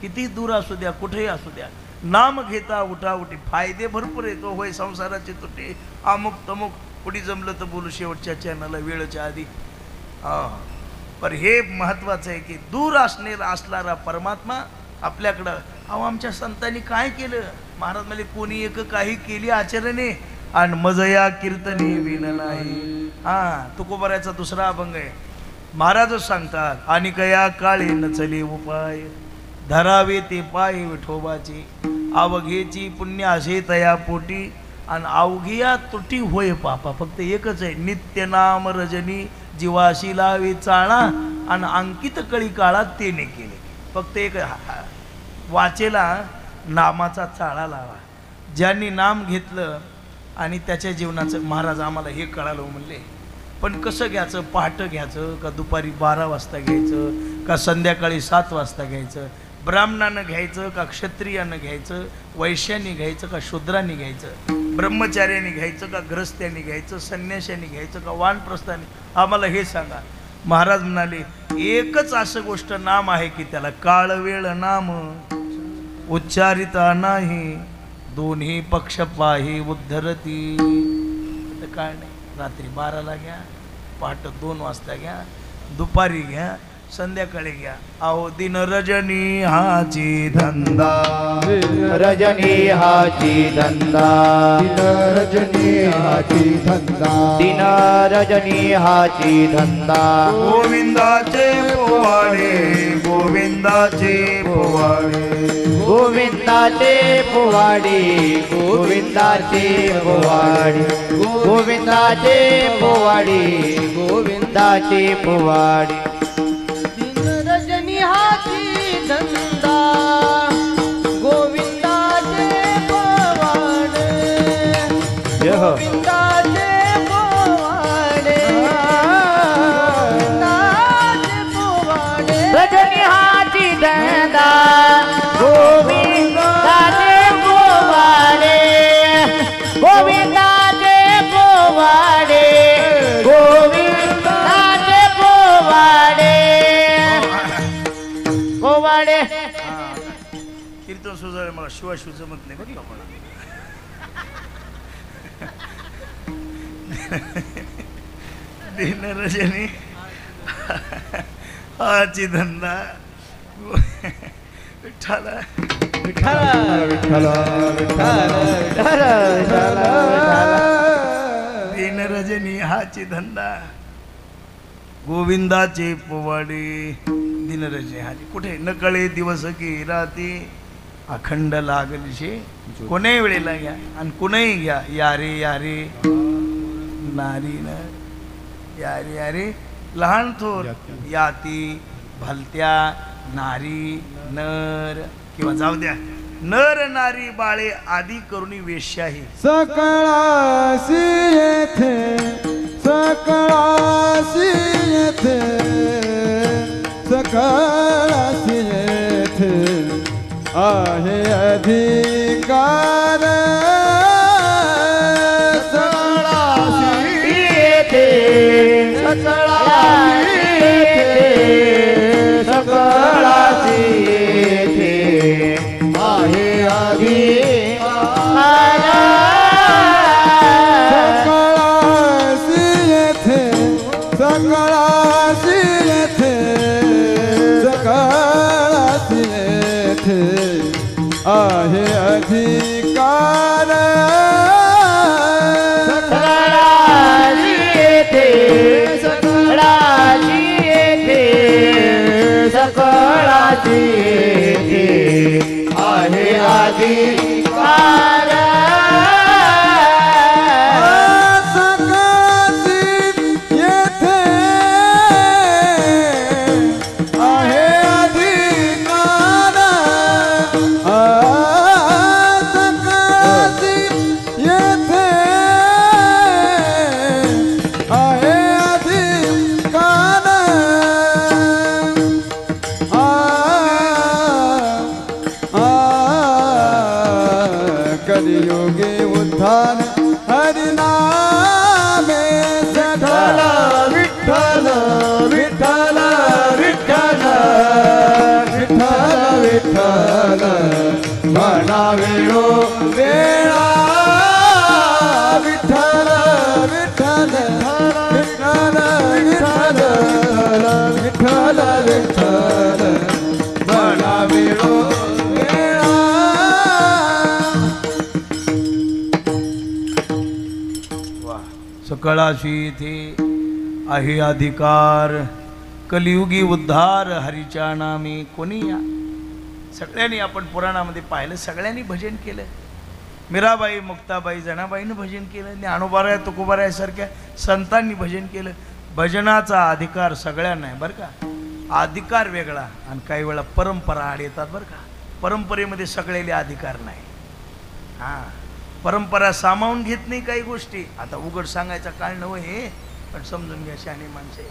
किती दूर असू द्या, कुठेही असू द्या, नाम घेता उठाउठी. फायदे भरपूर येतो होय, संसाराचे तुटे अमुक तमुक. पुढे जमलं तर बोलू शेवटच्या चॅनलला वेळेच्या आधी. पण हे महत्वाचं आहे की दूर असणारा परमात्मा आपल्याकडं. अहो आमच्या संतांनी काय केलं. महाराज म्हणजे कोणी एक काही केली आचरणे आणि मजया कीर्तने विन नाही. तुकोबाराचा दुसरा अभंग आहे. महाराजच सांगतात आणि कया काळे नचले उपाय, धरावे ते पाय विठोबाचे, अवघेची पुण्य असे तया पोटी, आणि अवघिया तुटी होय पापा. फक्त एकच आहे, नित्य नाम रजनी जीवाशी लावे चाळा, आणि अंकित कळी काळात तेने केले. फक्त एक वाचेला नामाचा चाळा लावा. ज्यांनी नाम घेतलं आणि त्याच्या जीवनाचं. महाराज आम्हाला हे कळालं म्हणले. पण कसं घ्यायचं, पहाटं घ्यायचं का दुपारी 12 वाजता घ्यायचं का संध्याकाळी 7 वाजता घ्यायचं, ब्राह्मणानं घ्यायचं का क्षत्रियानं घ्यायचं, वैश्याने घ्यायचं का शूद्रांनी घ्यायचं, ब्रह्मचार्याने घ्यायचं का ग्रस्त्याने घ्यायचं, संन्याशाने घ्यायचं का वानप्रस्थाने. आम्हाला हे सांगा. महाराज म्हणाले एकच असं गोष्ट नाम आहे की त्याला काळ वेळ नाम उच्चारिता नाही, दोन्ही पक्ष पाही उद्धरती. काय नाही, रात्री 12ला घ्या, पहाटे 2 वाजता घ्या, दुपारी घ्या, संध्याकाळी घ्या. अहो दिन रजनी हाची धंदा, रजनी हाची धंदा, रजनी हाची धंदा, दिन रजनी हाची धंदा. गोविंदाचे पोवाडे, गोविंदाचे पोवाडे, गोविंदाचे पोवाडे, गोविंदाचे पोवाडे, गोविंदाचे पोवाडे, गोविंदाचे पोवाडे. रजनी हाची धंदा, गोविंदाचे पोवाडे, गोविंदाचे पोवाडे, गोविंदाचे पोवाडे. रजनी हाची धंदा, गोविंदाचे पोवाडे, गोविंदाचे पोवाडे, गोविंदाचे पोवाडे, पोवाडे. कीर्तन सुजारे मला शिवाय जमत नाही बरं का मला. दिन रजनी हाची धंदा, विठ्ठला विठ्ठला विठ्ठला विठ्ठला विठ्ठला. दिन रजनी हाची धंदा, गोविंदाचे पोवाडे. दिन रजनी हाची कुठे नकळे दिवस की राती, अखंड लागलीशे कोणीही वेळेला घ्या आणि कुणीही घ्या. यारे यारे नारी न यारे यारे, लहान थोर याती भलत्या नारी नर, किंवा जाऊ द्या नर नारी बाळे आदी करुणी वेश्याही. सकळासी येथे, सकळासी येथे, सकळासी येथे आहे अधिकार. सकळासी येथे, सकळासी येथे, सकळासी येथे आहे अधिकार. सकळासी येथे, सकळासी येथे, सकळासी येथे आहे अधिकार. सकळासी येथे, सकळासी येथे, सकळासी येथे आहे अधिकार. सकळासी येथे आहे अधिकार. सकळासी येथे आहे अधिकार. कलियुगे उद्धार हरिनामे विठ्ठल विठ्ठल विठ्ठल विठ्ठल विठ्ठल विठ्ठल म्हणावेळो वेळा. विठ्ठल विठ्ठल विठ्ठल विठ्ठल विठ्ठल विठ्ठल म्हणावेळो वेळा. सकळाशी इथे आहे अधिकार, कलियुगी उद्धार हरीच्या नामी कोणी या. सगळ्यांनी आपण पुराणामध्ये पाहिलं, सगळ्यांनी भजन केलं. मीराबाई, मुक्ताबाई, जनाबाईनं भजन केलं, ज्ञानोबाराय तुकोबारायासारख्या संतांनी भजन केलं. भजनाचा अधिकार सगळ्यांना आहे बरं का. अधिकार वेगळा आणि काही वेळा परंपरा आड येतात बरं का. परंपरेमध्ये सगळेले अधिकार नाही. हां, परंपरा सामावून घेत नाही काही गोष्टी. आता उघड सांगायचा काळ नव्हे हे, पण समजून घ्या शहाणे माणसे.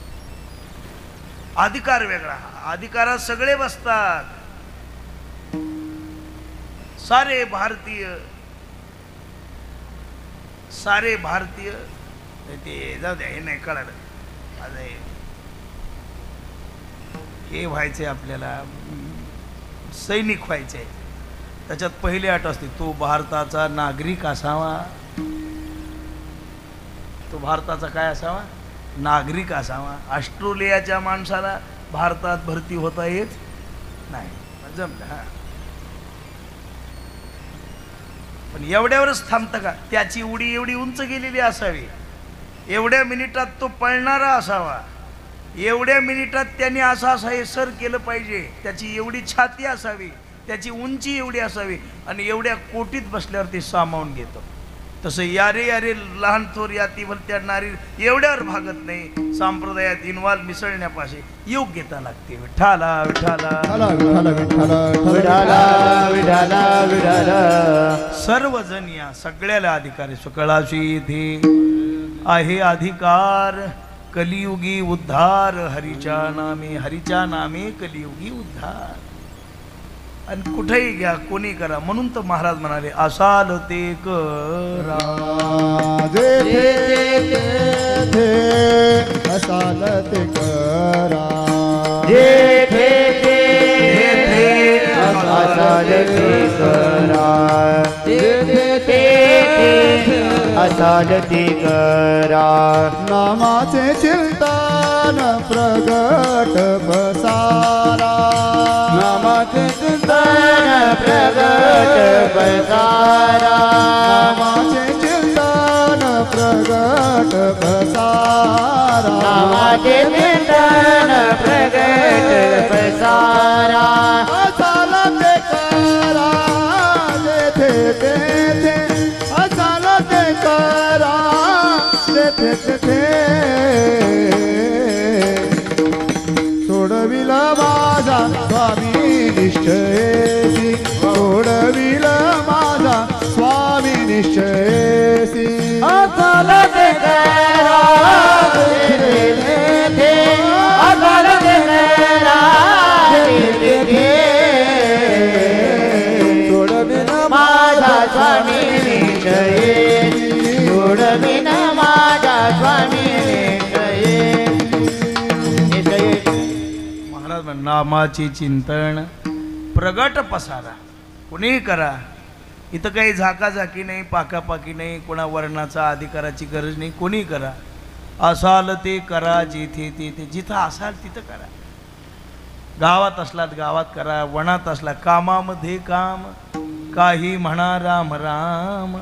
अधिकार वेगळा, अधिकारात सगळे बसतात. सारे भारतीय, सारे भारतीय. ते जाऊ द्या, हे नाही कळालं. हे व्हायचे आपल्याला सैनिक व्हायचे, त्याच्यात पहिली अट असते तो भारताचा नागरिक असावा. तो भारताचा काय असावा? नागरिक असावा. ऑस्ट्रेलियाच्या माणसाला भारतात भरती होता येत नाही, जमलं. पण एवढ्यावरच थांबतं का? त्याची उडी एवढी उंच गेलेली असावी, एवढ्या मिनिटात तो पळणारा असावा, एवढ्या मिनिटात त्याने असं हे सर केलं पाहिजे, त्याची एवढी छाती असावी, त्याची उंची एवढी असावी, आणि एवढ्या कोटीत बसल्यावर ते सामावून घेतो. तसं यारे यारे लहान थोर याती भलत्या नारी एवढ्यावर भागत नाही. संप्रदायात इन्व्हॉल्व मिसळण्यापाशी योग्यता लागते. विठाला विठाला विठाला विठाला विठाला. सर्वजण या, सगळ्याला अधिकारी सकळाशी इथे आहे अधिकार. कलियुगी उद्धार हरीच्या नामे, हरीच्या नामे कलियुगी उद्धार. आणि कुठेही घ्या, कोणी करा, म्हणून तर महाराज म्हणाले असाल ते करा. असाल ते करा. असाल ते करा. असाल ते करा. नामाचे चिंतन प्रगट बसारा. नामाचे चिंतन प्रगट बसारा. नामाचे चिंतन प्रगट बसारा. नामाचे चिंतन प्रगट बसारा. असाल ते करा. जेथे तेथे असाल ते करा. जेथे तेथे सोडविल माझा स्वामी निश्चयसी. सोडविल माझा स्वामी निश्चयसी. असाल ते करा. असाल ते करा. सोडविल माझा स्वामी निश्चयसी. सोडविन माझा स्वामी निश्चयसी. महाराज म्हण नामाचे चिंतन प्रगट पसारा. कुणीही करा, इथं काही झाकाझाकी नाही, पाकापाकी नाही, कोणा वर्णाचा अधिकाराची गरज नाही. कोणी करा, असाल ते करा. जिथे तिथे जिथं असाल तिथं करा. गावात असलात गावात करा, वनात असला कामामध्ये काम. काही म्हणा राम राम,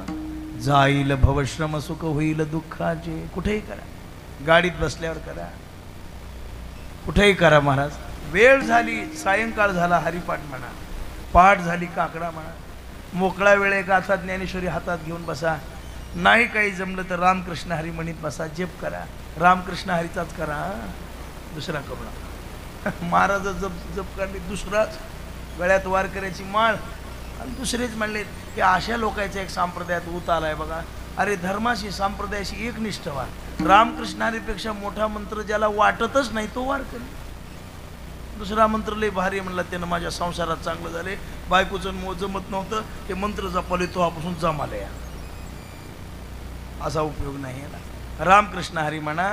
जाईल भवश्रम सुख होईल दुःखाचे. कुठेही करा, गाडीत बसल्यावर करा, कुठेही करा. महाराज वेळ झाली, सायंकाळ झाला, हरिपाठ म्हणा, पाठ झाली, काकडा म्हणा. मोकळा वेळ एका हातात ज्ञानेश्वरी हातात घेऊन बसा. नाही काही जमलं तर रामकृष्ण हरी म्हणीत बसा, जप करा. रामकृष्ण हरीचाच करा, दुसरा करू नका. महाराज जप जप करणे, दुसराच गळ्यात वार करायची माळ, आणि दुसरेच म्हणले की अशा लोकांचा एक संप्रदायात उत आलाय बघा. अरे धर्माशी संप्रदायाशी एकनिष्ठ व्हा. रामकृष्ण हरीपेक्षा मोठा मंत्र ज्याला वाटतच नाही तो वार करेल. दुसरा मंत्र लय भारी म्हणला, त्यानं माझ्या संसारात चांगलं झाले, बायकोचं जमत नव्हतं, ते मंत्र जपले तो आपण जमाले. असा उपयोग नाही याला. रामकृष्ण हरी म्हणा,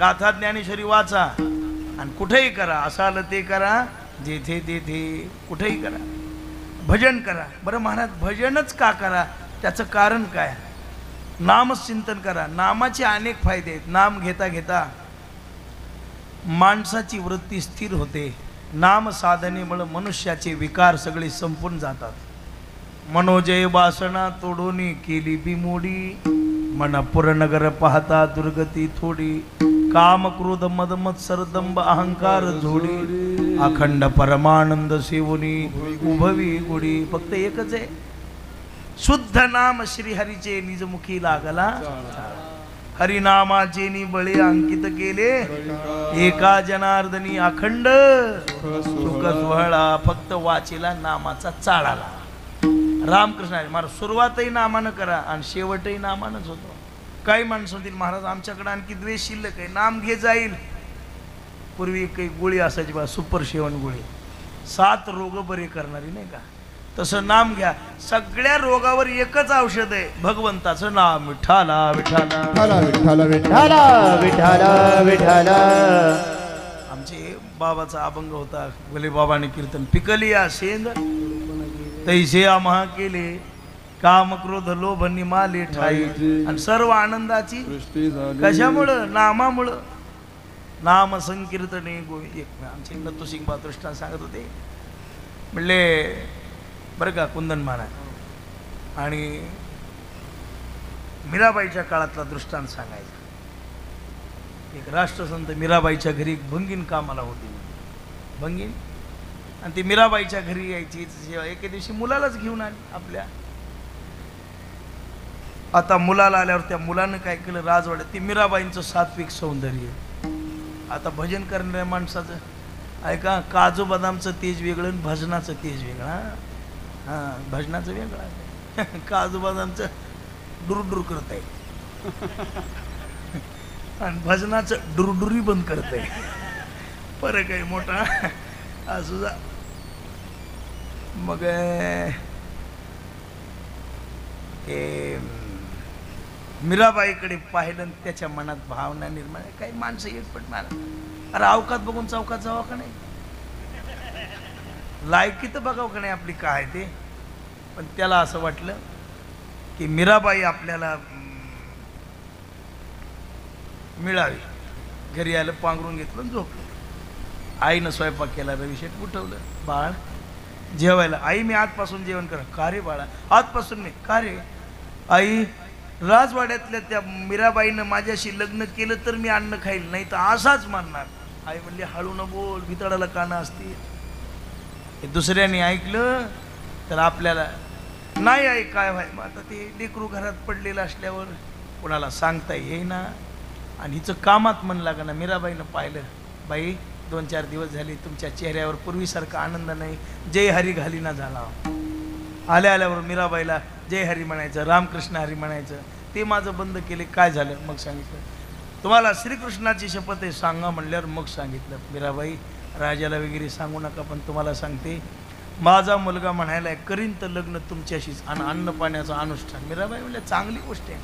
गाथा ज्ञानेश्वरी वाचा, आणि कुठेही करा. असाल ते करा. जेथे तेथे कुठेही करा. भजन करा. बरं महाराज भजनच का करा? त्याचं कारण काय? नामच चिंतन करा. नामाचे अनेक फायदे आहेत. नाम घेता घेता माणसाची वृत्ती स्थिर होते. नाम साधनेमुळे मनुष्याचे विकार सगळे संपून जातात. मनोजय वासना तोडून केली बिमोडी, मनपुर नगर पाहता दुर्गती थोडी. काम क्रोध मद मत्सर दंभ अहंकार जोडी, अखंड परमानंद सेवनी उभवी गुडी. फक्त एकच आहे, शुद्ध नाम श्रीहरीचे निजमुखी लागला. हरिनामाचे नि बळे अंकित केले, एका जनार्दनी अखंड सुख सोहळा. फक्त वाचीला नामाचा चाळाला. रामकृष्ण हरी महाराज सुरुवातही नामानं करा आणि शेवटही नामानंच होतो. काही माणसं म्हणतील महाराज आमच्याकडे आणखी द्वेष शिल्लक आहे, नाम घे जाईल. पूर्वी काही गोळी असायची बा, सुपर सेवन गोळी, 7 रोग बरे करणारी, नाही का? तसं नाम घ्या. सगळ्या रोगावर एकच औषध आहे, भगवंताचं नाम. विठाला विठाला विठाला विठाला विठाला विठाला. आमचे बाबाचा अभंग होता भोले बाबाने कीर्तन पिकली या शेंद तैसे आम्हा केले काम क्रोध लोभ निमाले ठाई आणि सर्व आनंदाची कशामुळं नामामुळं नाम संकीर्तने एक आमचे नतू सिंग बादृष्टा सांगत होते म्हणले बरं का कुंदन महाराज आणि मीराबाईच्या काळातला दृष्टांत सांगायचा एक राष्ट्रसंत मीराबाईच्या घरी भंगीन कामाला होती भंगीन आणि ती मीराबाईच्या घरी यायची एके दिवशी मुलालाच घेऊन आली आपल्या आता मुलाला आल्यावर त्या मुलानं काय केलं राजवाड्यात ती मीराबाईंचं सात्विक सौंदर्य आता भजन करणाऱ्या माणसाचं ऐका काजू बदामचं तेज वेगळं आणि भजनाचं तेज वेगळं हां भजनाचं वेगळं काजू बदामचं डुरडुर करत आहे आणि भजनाचं डुरडुरी बंद करत आहे फरक आहे मोठा असू जा मग ते मीराबाईकडे पाहिलं त्याच्या मनात भावना निर्माण काही माणसं येतपट मला अरे अवकात बघून चौकात जावं का नाही लायकी तर बघावं का नाही आपली काय ते पण त्याला असं वाटलं की मीराबाई आपल्याला मिळावी घरी आलं पांघरून घेतलं झोपलं आईनं स्वयंपाक केला रविशेठ उठवलं बाळ जेवायला आई मी आजपासून जेवण करा का रे बाळा आजपासून नाही का रे आई राजवाड्यातल्या त्या मीराबाईनं माझ्याशी लग्न केलं तर मी अन्न खाईल नाही तर असाच मानणार आई म्हणली हळू न बोल भितडाला कानं असतील हे दुसऱ्याने ऐकलं तर आपल्याला नाही आई काय व्हाय मग आता ते लेकरू घरात पडलेलं असल्यावर कोणाला सांगता येईना आणि हिचं कामात मन लागा ना मीराबाईनं पाहिलं बाई 2-4 दिवस झाले तुमच्या चेहऱ्यावर पूर्वीसारखा आनंद नाही जय हरी घालीना झाला आल्या आल्यावर मीराबाईला जय हरी म्हणायचं रामकृष्ण हरी म्हणायचं ते माझं बंद केले काय झालं मग सांगितलं तुम्हाला श्रीकृष्णाची शपथ आहे सांगा म्हणल्यावर मग सांगितलं मीराबाई राजाला वगैरे सांगू नका पण तुम्हाला सांगते माझा मुलगा म्हणायला करीन तर लग्न तुमच्याशीच आणि अन्न पाण्याचं अनुष्ठान मीराबाई म्हणल्या चांगली गोष्ट आहे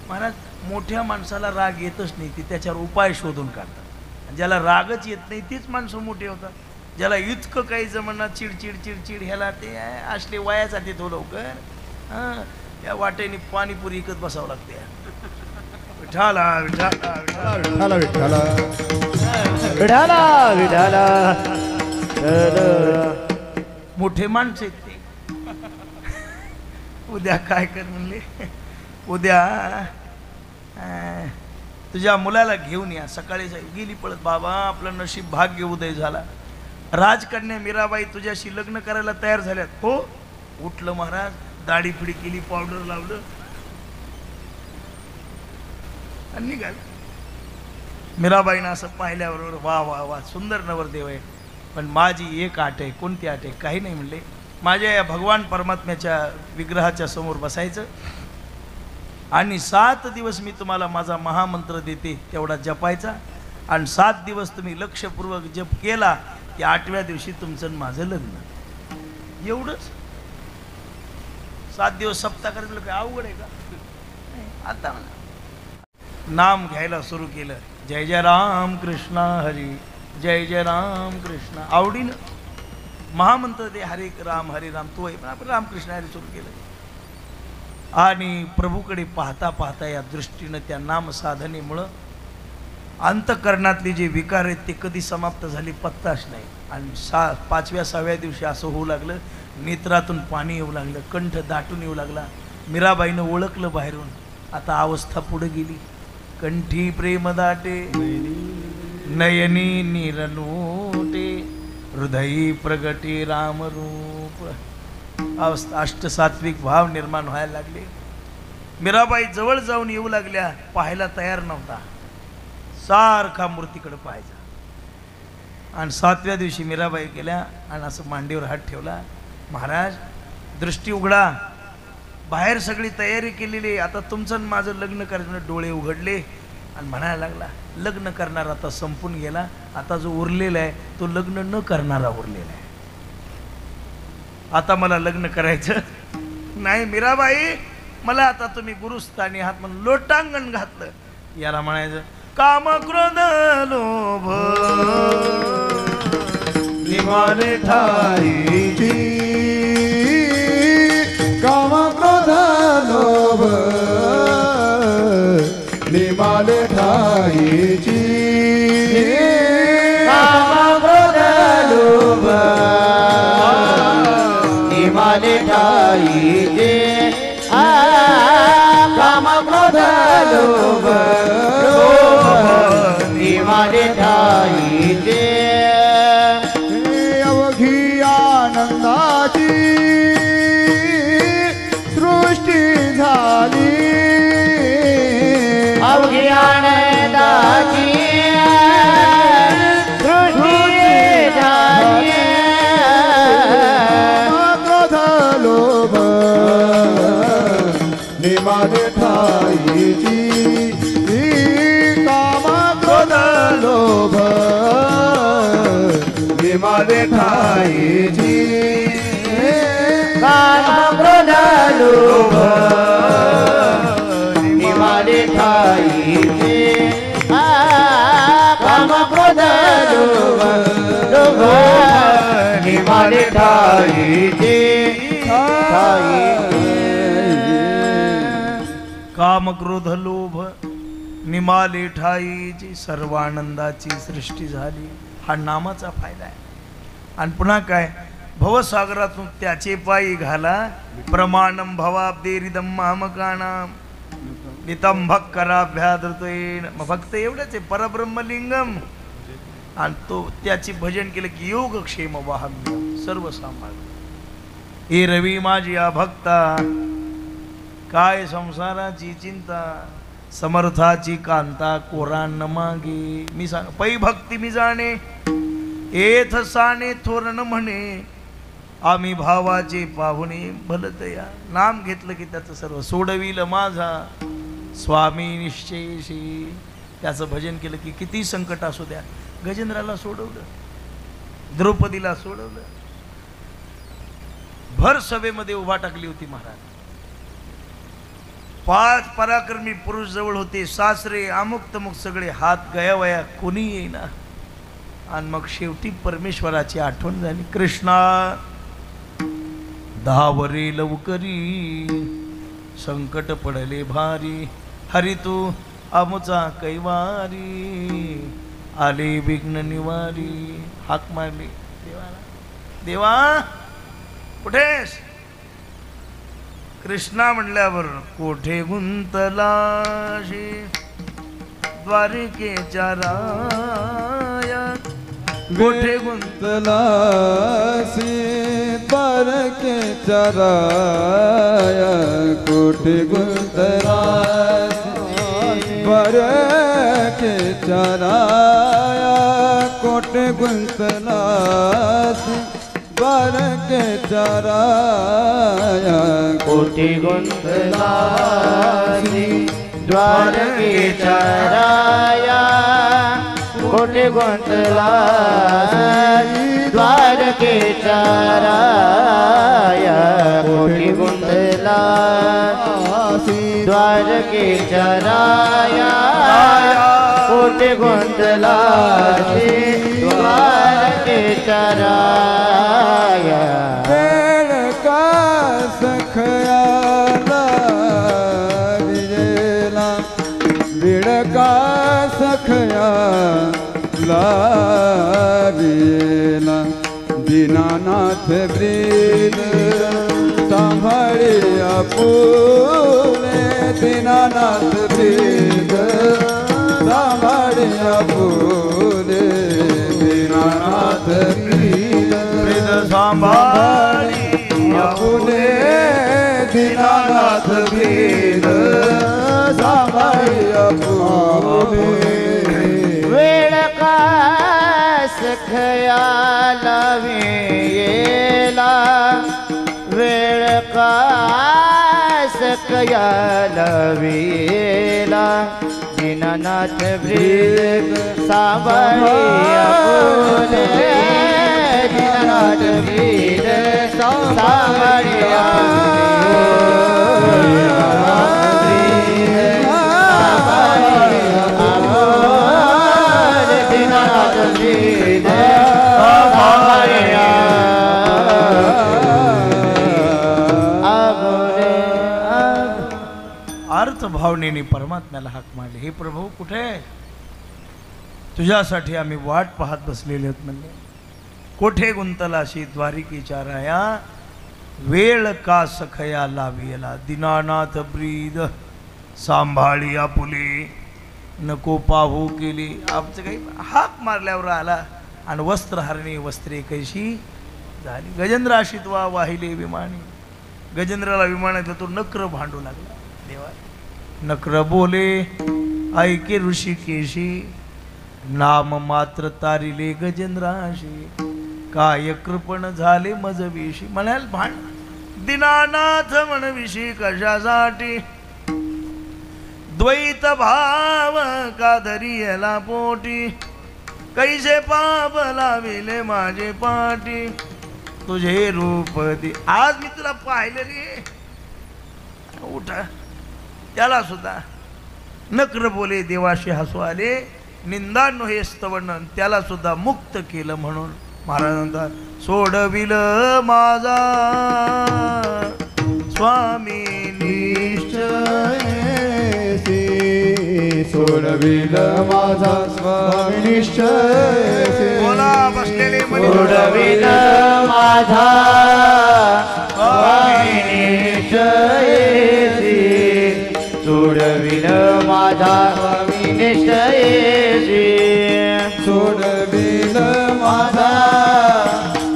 महाराज मोठ्या माणसाला राग येतच नाही ती त्याच्यावर उपाय शोधून काढतात ज्याला रागच येत नाही तीच माणसं मोठी होतात ज्याला इतकं काही जमना चिडचिड चिडचिड ह्याला ते असले वाया जाते तो लवकर हां या वाटेने पाणीपुरी विकत बसावं लागते विठाला विठाला विठाला विठाला विठाला विठाला मोठे माणसं आहेत ते उद्या काय कर म्हणले उद्या तुझ्या मुलाला घेऊन या सकाळी गेली पळत बाबा आपलं नशीब भाग्य उदय झाला राजकन्या मीराबाई तुझ्याशी लग्न करायला तयार झाल्यात हो उठलं महाराज दाढी फिडी केली पावडर लावलं आणि निघाल मीराबाईनं असं पाहिल्याबरोबर वा वा वा सुंदर नवरदेव आहे पण माझी एक आट आहे कोणती आट आहे काही नाही म्हणले माझ्या या भगवान परमात्म्याच्या विग्रहाच्या समोर बसायचं आणि 7 दिवस मी तुम्हाला माझा महामंत्र देते तेवढा जपायचा आणि 7 दिवस तुम्ही लक्षपूर्वक जप केला की 8व्या दिवशी तुमचं माझं लग्न एवढंच 7 दिवस सप्ताह करायचं काय अवघड आहे का आता नाम घ्यायला सुरू केलं जय जय राम कृष्ण हरी जय जय राम कृष्ण आवडीनं महामंत्र दे हरे राम तो आहे पण आपण रामकृष्ण हरी सुरू केलं आणि प्रभूकडे पाहता पाहता या दृष्टीनं त्या नाम साधनेमुळं अंतकरणातले जे विकार आहेत ते कधी समाप्त झाले पत्ताच नाही आणि 5व्या-6व्या दिवशी असं होऊ लागलं नेत्रातून पाणी येऊ लागलं कंठ दाटून येऊ लागला मीराबाईनं ओळखलं बाहेरून आता अवस्था पुढे गेली कंठी प्रेम दाटे नयनी निरनोटे हृदयी प्रगटे रामरूप अवस्था अष्टसात्विक भाव निर्माण व्हायला लागले मीराबाई जवळ जाऊन येऊ लागल्या पाहायला तयार नव्हता सारखा मूर्तीकडे पाहायचा आणि 7व्या दिवशी मीराबाई गेल्या आणि असं मांडीवर हात ठेवला महाराज दृष्टी उघडा बाहेर सगळी तयारी केलेली आता तुमचं माझं लग्न करायचं डोळे उघडले आणि म्हणायला लागला लग्न करणारा आता संपून गेला आता जो उरलेला आहे तो लग्न न करणारा उरलेला आहे आता मला लग्न करायचं नाही मीराबाई मला आता तुम्ही गुरुस्थानी आहात म्हणून लोटांगण घातलं याला म्हणायचं काम क्रोध लोभ निमाले ठाईची काम क्रोध लोभ निमाले ठाईची काम क्रोध लोभ निमाले ठाईचे काम क्रोध लोभ निमाले ठाईचे अवघी आनंदाची सृष्टी झाली अवघी आनंदाची सृष्टी झाली क्रोध लोभ निमाले ठाईची काम क्रोध लोभ निमाले ठाईची काम क्रोध लोभ निमाले ठाईचे काम क्रोध लोभ लोभ निमाले ठाईचे काम क्रोध लोभ निमाले ठाईची सर्वानंदाची सृष्टी झाली. हा नामाचा फायदा आहे. आणि पुन्हा काय, भवसागरातून त्याचे पायी घाला प्रमाणम भवाब्देरिदम मामकानाम नितम भक्कराभ्यादृतेन. फक्त एवढंच आहे, परब्रह्मलिंगम. आणि तो त्याचे भजन केलं की योगक्षेम वाहम्य सर्व सांभाळ. हे रवी माझी या भक्ता काय संसाराची चिंता समर्थाची कांता कोरान न मागे. मी सांग पै भक्ती मी जाणे एथ साने थोरण म्हणे आम्ही भावाचे पाहुणे भलतया. नाम घेतलं की त्याचं सर्व सोडविल माझा स्वामी निश्चयशी. त्याचं भजन केलं की किती संकट असू द्या. गजेंद्राला सोडवलं, द्रौपदीला सोडवलं, भर सभेमध्ये उभा टाकली होती महाराज. 5 पराक्रमी पुरुष जवळ होते, सासरे अमुक तमुक सगळे हात गयावया कोणी येईना. आणि मग शेवटी परमेश्वराची आठवण झाली. कृष्णा धावरे लवकरी संकट पडले भारी हरी तू आमुचा कैवारी आले विघ्न निवारी. हाक मारली देवाला, देवा कुठेस? कृष्णा म्हणल्यावर कोठे गुंतलाशी द्वारकेच्या राया. कोठे गुंतलासी द्वारकेच्या राया. कोठे गुंतलासी द्वारकेच्या राया. कोठे गुंतलासी द्वारकेच्या राया. कोटी गुंतलासी द्वारकेच्या राया. कोटी गुंतलासी द्वारकेच्या राया. कोटी गुंतलासी द्वारकेच्या राया. कोटी गुंतलासी द्वारकेच्या राया. वेळ का सखयाला विजेला. वेळ का सखयाला विजेला. दीनानाथ ब्रीद सांभाळे आपुले. दीनानाथ ब्रीद सांभाळे आपुले. दीनानाथ ब्रीद सांभाळी आपुले. दीनानाथ ब्रीद सांभाळे आपुले. वेळ का सखयाला वेला. वेळ का सकयाला वेला. दीनानाथ ब्रीद सांभाळे आपुले. दीनानाथ ब्रीद सांभाळे आपुले. दीनानाथ ब्रीद सांभाळे स्वामींनी परमात्म्याला हाक मारली, हे प्रभू कुठे आहे? तुझ्यासाठी आम्ही वाट पाहत बसलेले आहेत म्हणले. कोठे गुंतलाशी द्वारिकेच्या राया, वेळ का सखया लावियला, दीनानाथ ब्रीद सांभाळी आपुले, नको पाहू केली. आमचं काही हाक मारल्यावर आला आणि वस्त्रहरणी वस्त्रे कैशी झाली. गजेंद्राशीत वा वाहिले विमानी, गजेंद्राला विमानात तो नक्र भांडू लागला. देवा नक्र बोले ऐके ऋषिकेशी, नाम मात्र तारिले गजेंद्राशी, काय कृपण झाले मजविशी. म्हणाल भांड दीनानाथ म्हणविशी कशासाठी, द्वैत भाव का धरियला पोटी, कैसे पाप लाविले माझे पाटी, तुझे रूप दे. आज मी तुला पाहिलं रे. उठा. त्याला सुद्धा नक्र बोले देवाशी हसू आले, निंदा नोहे स्तवन, त्याला सुद्धा मुक्त केलं. म्हणून महाराजांचा सोडविल माझा स्वामी निश्चय, सोडविल माझा स्वामी निश्चय. बोला बसलेले सोडविल माझा स्वामी निश्चय, सोडविल माझा स्वामी निश्चय, सोडविल माझा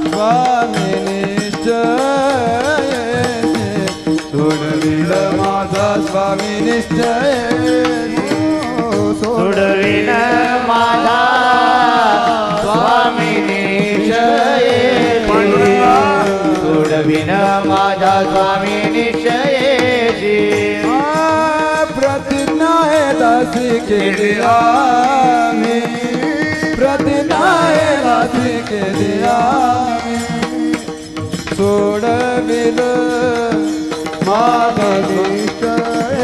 स्वामी निश्चय, सोडविल माझा स्वामी निश्चय, सोडविल माझा स्वामी निश्चय, सोडविल माझा स्वामी निश्चय. प्रतिज्ञा है दासी केली आम्ही, प्रतिज्ञा है दासी केली आम्ही, सोडविल माझा निश्चय,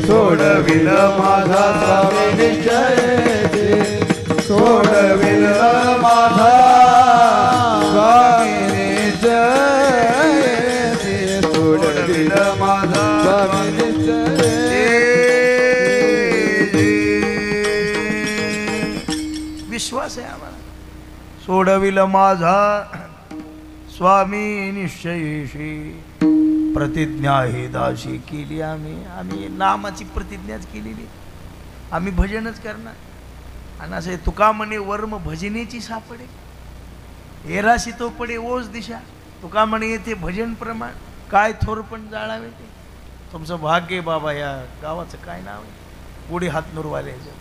सोडविल माझा स्वामी निश्चय, सोडविल माझा स्वामी निश्चय, सोडविल माझा स्वामी निश्चय. विश्वास आहे आम्हाला. सोडविल माझा स्वामी निश्चयेशी, प्रतिज्ञा हे दाशी केली आम्ही. आम्ही नामाची प्रतिज्ञाच केलेली. आम्ही भजनच करणार. आणि असे तुका म्हणे वर्म भजनेची सापडे, एराशी तो पडे ओस दिशा. तुका म्हणे येथे भजन प्रमाण, काय थोर पण जाळावे ते. तुमचं भाग्य बाबा. या गावाचं काय नाव आहे? पुढे हातनूरवाल्याचं.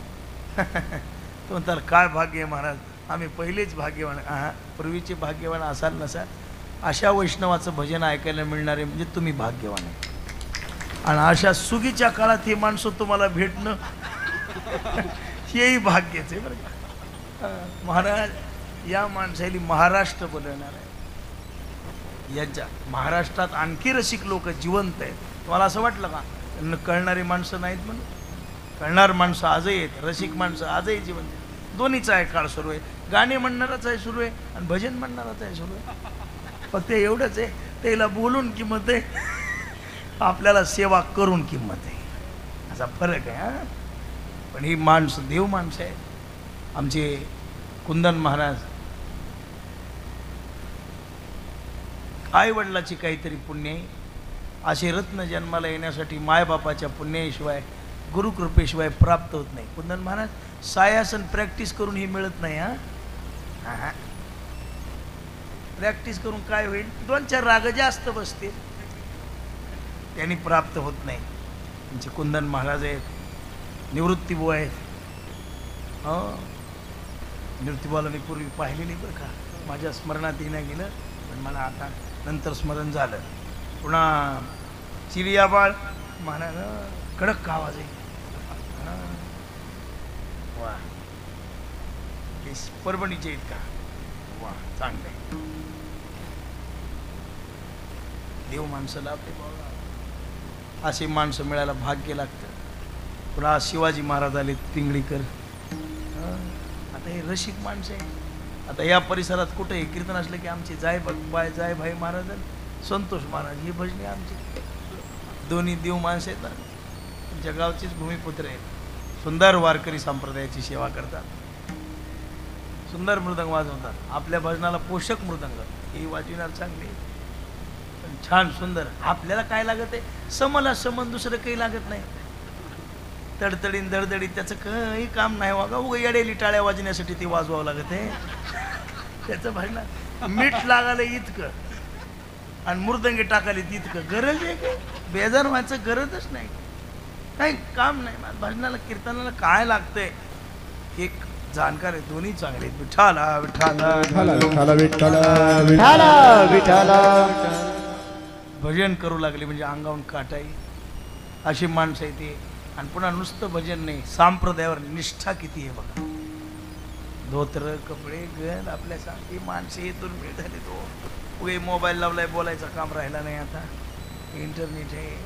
तो म्हणतात काय भाग्य आहे महाराज, आम्ही पहिलेच भाग्यवान. पूर्वीचे भाग्यवान असाल नसाल, अशा वैष्णवाचं भजन ऐकायला मिळणारे म्हणजे तुम्ही भाग्यवान आहे. आणि अशा सुगीच्या काळात हे माणसं तुम्हाला भेटणं हेही भाग्यच आहे बरं का. महाराज या माणसाली महाराष्ट्र बनवणार आहे. यांच्या महाराष्ट्रात आणखी रसिक लोक जिवंत आहेत. तुम्हाला असं वाटलं का कळणारी माणसं नाहीत म्हणून? कळणार माणसं आजही आहेत, रसिक माणसं आजही जिवंत आहेत. दोन्हीचा आहे काळ सुरू आहे. गाणे म्हणणाराच आहे सुरू आहे आणि भजन म्हणणाराच आहे सुरू आहे. फक्त एवढंच आहे, त्याला बोलून किंमत आहे, आपल्याला सेवा करून किंमत आहे. असा फरक आहे. पण ही माणसं देव माणसं आहेत. आमचे कुंदन महाराज आई वडिलाची काहीतरी पुण्य आहे. असे रत्न जन्माला येण्यासाठी मायबापाच्या पुण्याशिवाय गुरुकृपेशिवाय प्राप्त होत नाही. कुंदन महाराज सायासन प्रॅक्टिस करून ही मिळत नाही. हा प्रॅक्टिस करून काय होईल? 2-4 राग जास्त बसतील, त्यांनी प्राप्त होत नाही. त्यांचे कुंदन महाराज आहेत, निवृत्तीबुवा आहेत. हो, निवृत्तीबुवाला मी पूर्वी पाहिलेली बरं का, माझ्या स्मरणात येणं गेलं, पण मला आता नंतर स्मरण झालं. पुन्हा चिलियाबाळ महाराज, कडक आवाज आहे. वा, परभणीचे आहेत का? वा, चांगलं आहे. देव माणसं लाभते बाबा. असे माणसं मिळायला भाग्य लागतं. पुन्हा शिवाजी महाराज आले, पिंगळीकर. आता हे रसिक माणसं आहे. आता या परिसरात कुठे कीर्तन असलं की आमचे जाय भाई महाराज, संतोष महाराज, ही भजनी आमची दोन्ही देव माणसं आहेत ना. तुमच्या गावचीच भूमिपुत्र आहेत, सुंदर वारकरी संप्रदायाची सेवा करतात, सुंदर मृदंग वाजवतात. आपल्या भजनाला पोषक मृदंग ही वाजविणार चांगली, पण छान सुंदर. आपल्याला काय लागत आहे, समला समन, दुसरं काही लागत नाही. तडतडीन दडदडीत त्याचं काही काम नाही. वागा उगा येडेली टाळ्या वाजण्यासाठी ती वाजवावं लागत आहे. त्याचं भजनात मीठ लागायला इतकं आणि मृदंगी टाकायला इतकं, गरज आहे का? बेजार व्हायचं गरजच नाही, काही काम नाही. भजनाला कीर्तनाला काय लागतंय, एक जाणकार आहे, दोन्ही चांगले आहेत. विठाला विठाला विठ्ठला विठ्ठला विठाला विठाला भजन करू लागले म्हणजे अंगावून काटा येईल अशी माणसं आहे ती. आणि पुन्हा नुसतं भजन नाही, संप्रदायावर निष्ठा किती आहे बघा. धोत्र कपडे गल आपल्यासारखी माणसे इथून मिळाले. तो उगे मोबाईल लावलाय, बोलायचं काम राहिला नाही, आता इंटरनेट आहे.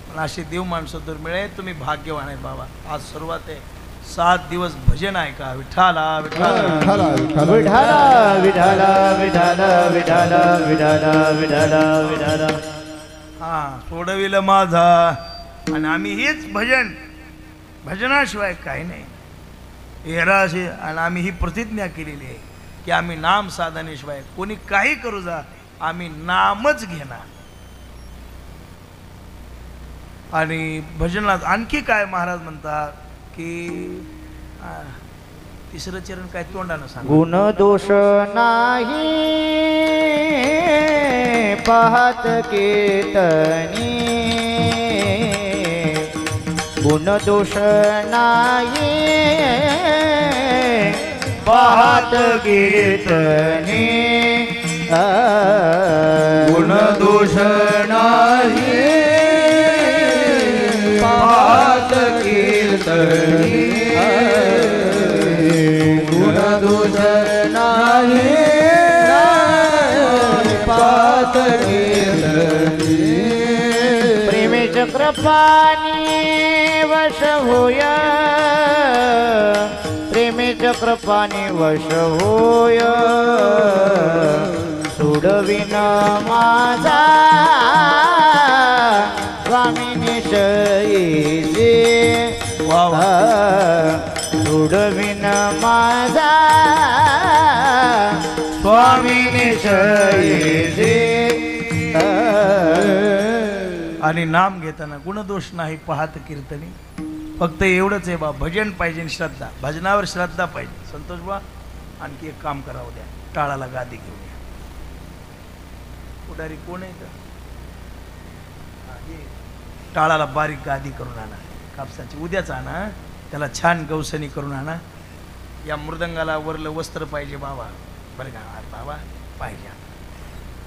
पण अशी देव माणसं दुर्मिळ आहे. तुम्ही भाग्यवान आहे बाबा. आज सुरुवात आहे, 7 दिवस भजन आहे का. विठाला विठाला विठ्ठला विठ्ठला विठाला विठाला विठाला विठाला विठाला विठाला विठाला. हा सोडविलं माझा. आणि आम्ही हेच भजन, भजनाशिवाय काही नाही. हेराशे. आणि आम्ही ही प्रतिज्ञा केलेली आहे की आम्ही नाम साधनेशिवाय कोणी काही करू जा, आम्ही नामच घेणार. आणि भजनात आणखी काय महाराज म्हणतात की तिसरं चरण काय तोंडानं सांग. गुण दोष नाही पाहत कीर्तनी, गुण दोष नाही पाहत कीर्तनी, गुण दोष नाही पाहत कीर्तनी, गुण दोष नाही पाहत कीर्तनी. प्रेमेच्या कृपानी वश होय, प्रेमेच्या कृपानी वश होय, सोडविन माझा स्वामी निश्चयी. वा वा. सोडविन माझा स्वामी निश्चयी. आणि नाम घेताना गुणदोष नाही पाहत कीर्तनी. फक्त एवढंच आहे बा, भजन पाहिजे, श्रद्धा, भजनावर श्रद्धा पाहिजे. संतोष बा आणखी एक काम करावं द्या, टाळाला गादी घेऊन या. पुढारी कोण आहे का? टाळाला बारीक गादी करून आणा, कापसाची, उद्याच आणा. त्याला छान गवसणी करून आणा. या मृदंगाला वरलं वस्त्र पाहिजे बाबा, बरं का बाबा पाहिजे.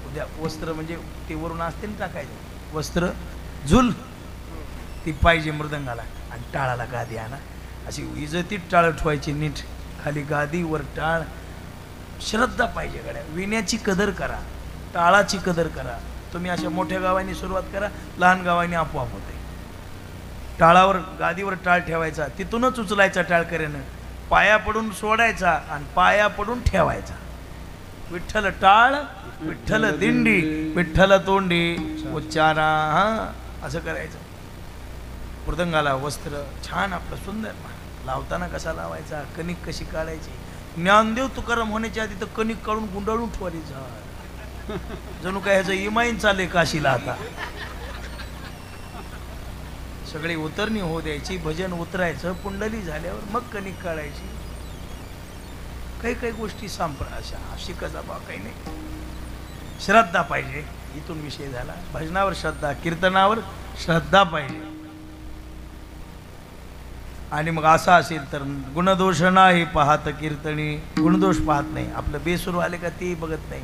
उद्या वस्त्र म्हणजे ते वरून असते ना टाकायचे वस्त्र, झुल ती पाहिजे मृदंगाला. आणि टाळाला गादी आणा. अशी इजतीत टाळं ठेवायची नीट, खाली गादी वर टाळ. श्रद्धा पाहिजे गड्या. विण्याची कदर करा, टाळाची कदर करा. तुम्ही अशा मोठ्या गावांनी सुरुवात करा, लहान गावांनी आपोआप होते. टाळावर गादीवर टाळ ठेवायचा, तिथूनच उचलायचा टाळकऱ्यानं, पाया पडून सोडायचा आणि पाया पडून ठेवायचा. विठ्ठल टाळ, विठ्ठल दिंडी, विठ्ठल तोंडी उच्चारा. हा असं करायचं. मृदंगाला वस्त्र छान आपलं सुंदर, लावताना कसा लावायचा, कणिक कशी काढायची. ज्ञानदेव तुकाराम होण्याच्या आधी तर कणिक काढून गुंडाळून ठेवायचं. जणू काय ह्याचं इमाईन चालले काशीला. आता सगळी उतरणी होऊ द्यायची, भजन उतरायचं, पुंडली झाल्यावर मग कणिक काढायची. काही काही गोष्टी अशा शिकायचा बा, काही नाही. श्रद्धा पाहिजे, इथून विषय झाला. भजनावर श्रद्धा, कीर्तनावर श्रद्धा पाहिजे. आणि मग असा असेल तर गुणदोष नाही पाहत कीर्तनी. गुणदोष पाहत नाही, आपलं बेसूर आले का ते बघत नाही.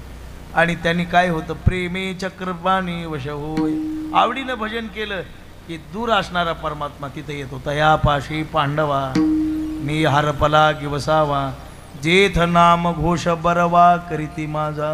आणि त्यांनी काय होतं, प्रेमे चक्रपाणी वश होय. आवडीनं भजन केलं की दूर असणारा परमात्मा तिथं येत होता. या पाशी पांडवा मी हरपला की वसावा, जेथ नाम घोष बरवा करीती माझा.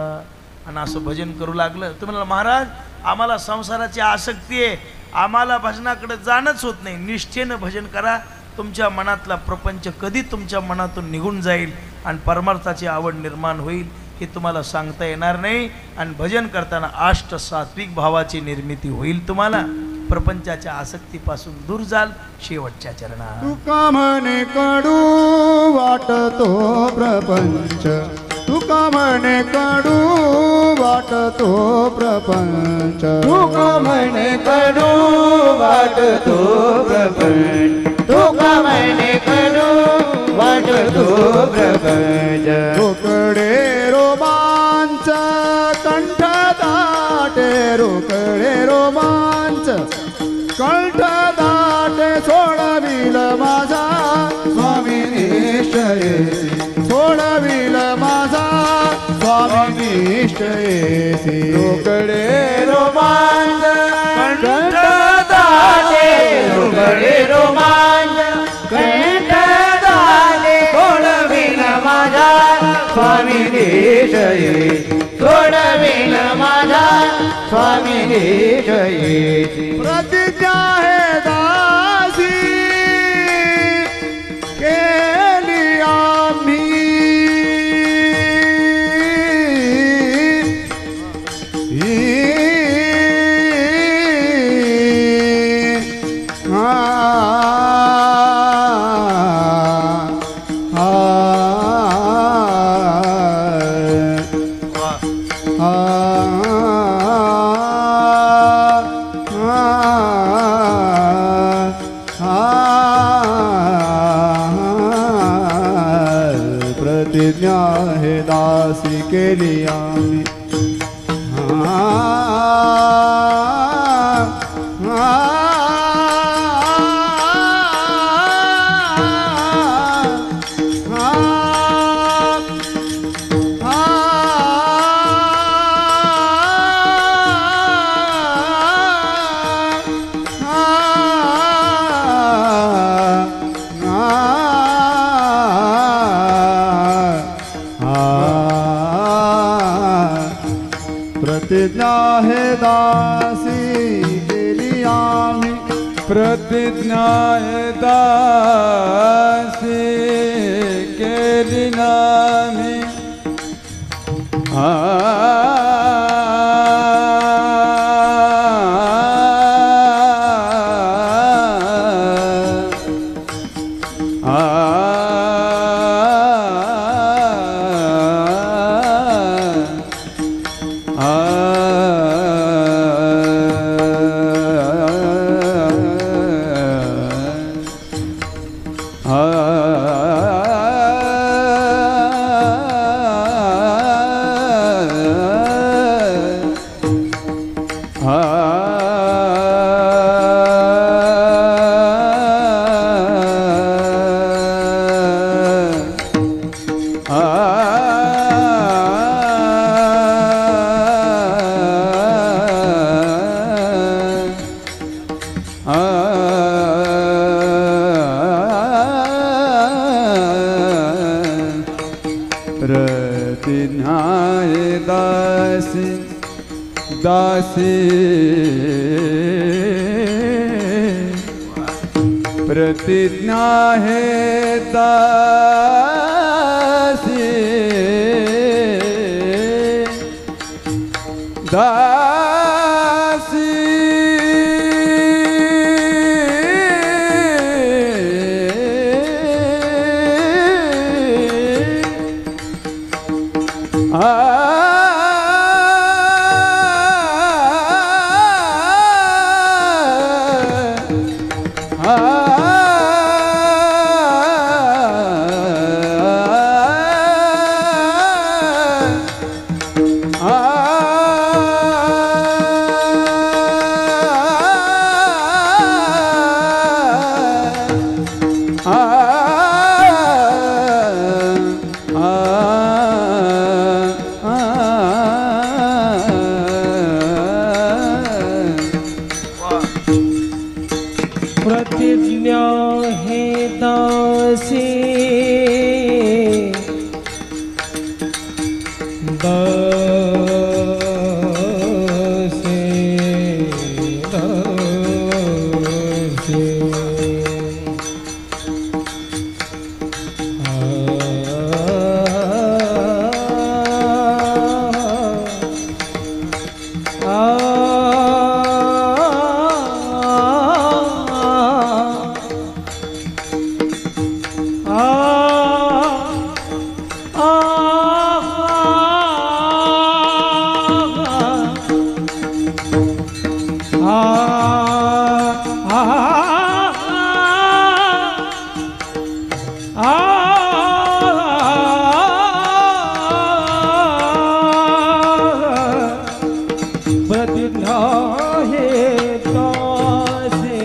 आणि असं भजन करू लागलं. तुम्हाला महाराज आम्हाला संसाराची आसक्ती आहे, आम्हाला भजनाकडे जाणंच होत नाही. निष्ठेनं भजन करा, तुमच्या मनातला प्रपंच कधी तुमच्या मनातून निघून जाईल आणि परमार्थाची आवड निर्माण होईल हे तुम्हाला सांगता येणार नाही. आणि भजन करताना सात्विक भावाची निर्मिती होईल तुम्हाला. प्रपंचाच्या आसक्तीपासून दूर जाल शेवटच्या चरणात. तुका म्हणे कडू वाटतो प्रपंच, तुका म्हणे कडू वाटतो प्रपंच, तुका म्हणे कडू वाटतो प्रपंच, तुका म्हणे कडू वाटतो प्रपंच. रोकडे रोमांच कंठ दाटे, रोकडे रोमांच कंठ दाटे, सोडविल माझा स्वामी निश्चयेसी, सोडविल माझा स्वामी निश्चयेसी. रोकडे रोमांच कंठ दाटे, रोकडे रोमांच कंठ दाटे, सोडविल माझा स्वामी निश्चयेसी, सोडविल माझा स्वामी निश्चयेसी. प्रतिज्ञा हे दासी केली आम्ही, प्रतिज्ञा हे दासी केली आम्ही. प्रतिज्ञा हे दासी केली आम्ही, प्रतिज्ञा हे दासी केली नामी. प्रतिज्ञा हे दासी दासी, प्रतिज्ञा हे दासी दासी. प्रतिज्ञा हे दासी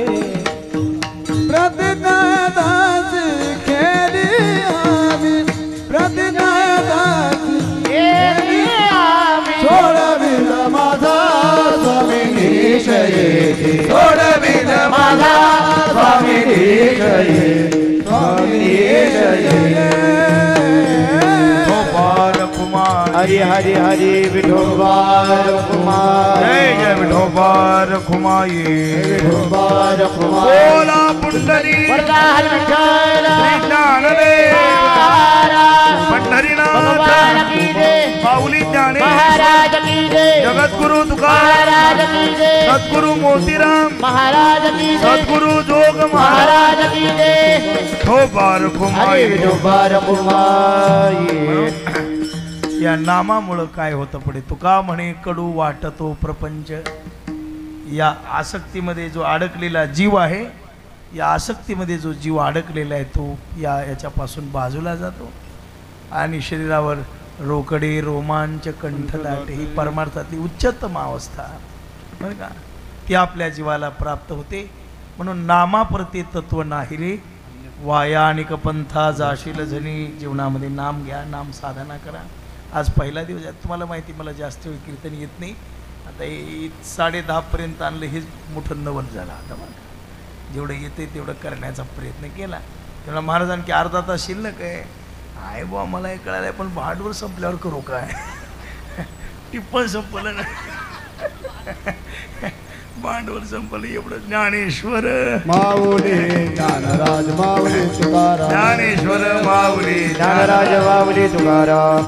प्रतिज्ञा दास केली आम्ही प्रतिज्ञा दास केली आम्ही सोडविल माझा स्वामी निशये सोडविल माझा स्वामी निशये स्वामी निशये हरी हरी हरी विठोबार कुमार जय जय विठोबार खुमाई विठोबार कुमार बोला पुंडली वरदान विठ्ठल ज्ञानदेव पंढरीनाथ की जय माऊली ज्ञानेश्वर महाराज की जय जगद्गुरु तुकाराम महाराज की जय सद्गुरु मोतीराम महाराज की जय सद्गुरु जोग महाराज महाराज की जय विठोबार खुमाई विठोबार कुमार या नामामुळं काय होतं पुढे तुका म्हणे कडू वाटतो प्रपंच या आसक्तीमध्ये जो अडकलेला जीव आहे या आसक्तीमध्ये जो जीव अडकलेला आहे तो याच्यापासून बाजूला जातो आणि शरीरावर रोकडे रोमांच कंठदाटे ही परमार्थातली उच्चतम अवस्था बरं का ती आपल्या जीवाला प्राप्त होते म्हणून नामाप्रती तत्व नाही रे वाया आणि पंथा जाशील झनी जीवनामध्ये नाम घ्या नाम साधना करा आज पहिला दिवस आहे तुम्हाला माहिती मला जास्त वेळ कीर्तन येत नाही आता 10:30 आणलं हेच मोठं नवल झालं आता मला जेवढं येते तेवढं करण्याचा प्रयत्न केला तेवढा महाराज आणखी अर्धा तास शिल्लक आहे बुवा मला हे कळालं आहे पण भांडवल संपल्यावर करू काय टिप्पण संपलं ना भांडवल संपलं एवढं ज्ञानेश्वर माऊली ज्ञानराज माऊली तुकाराम ज्ञानेश्वर माऊली ज्ञानराज माऊली तुकाराम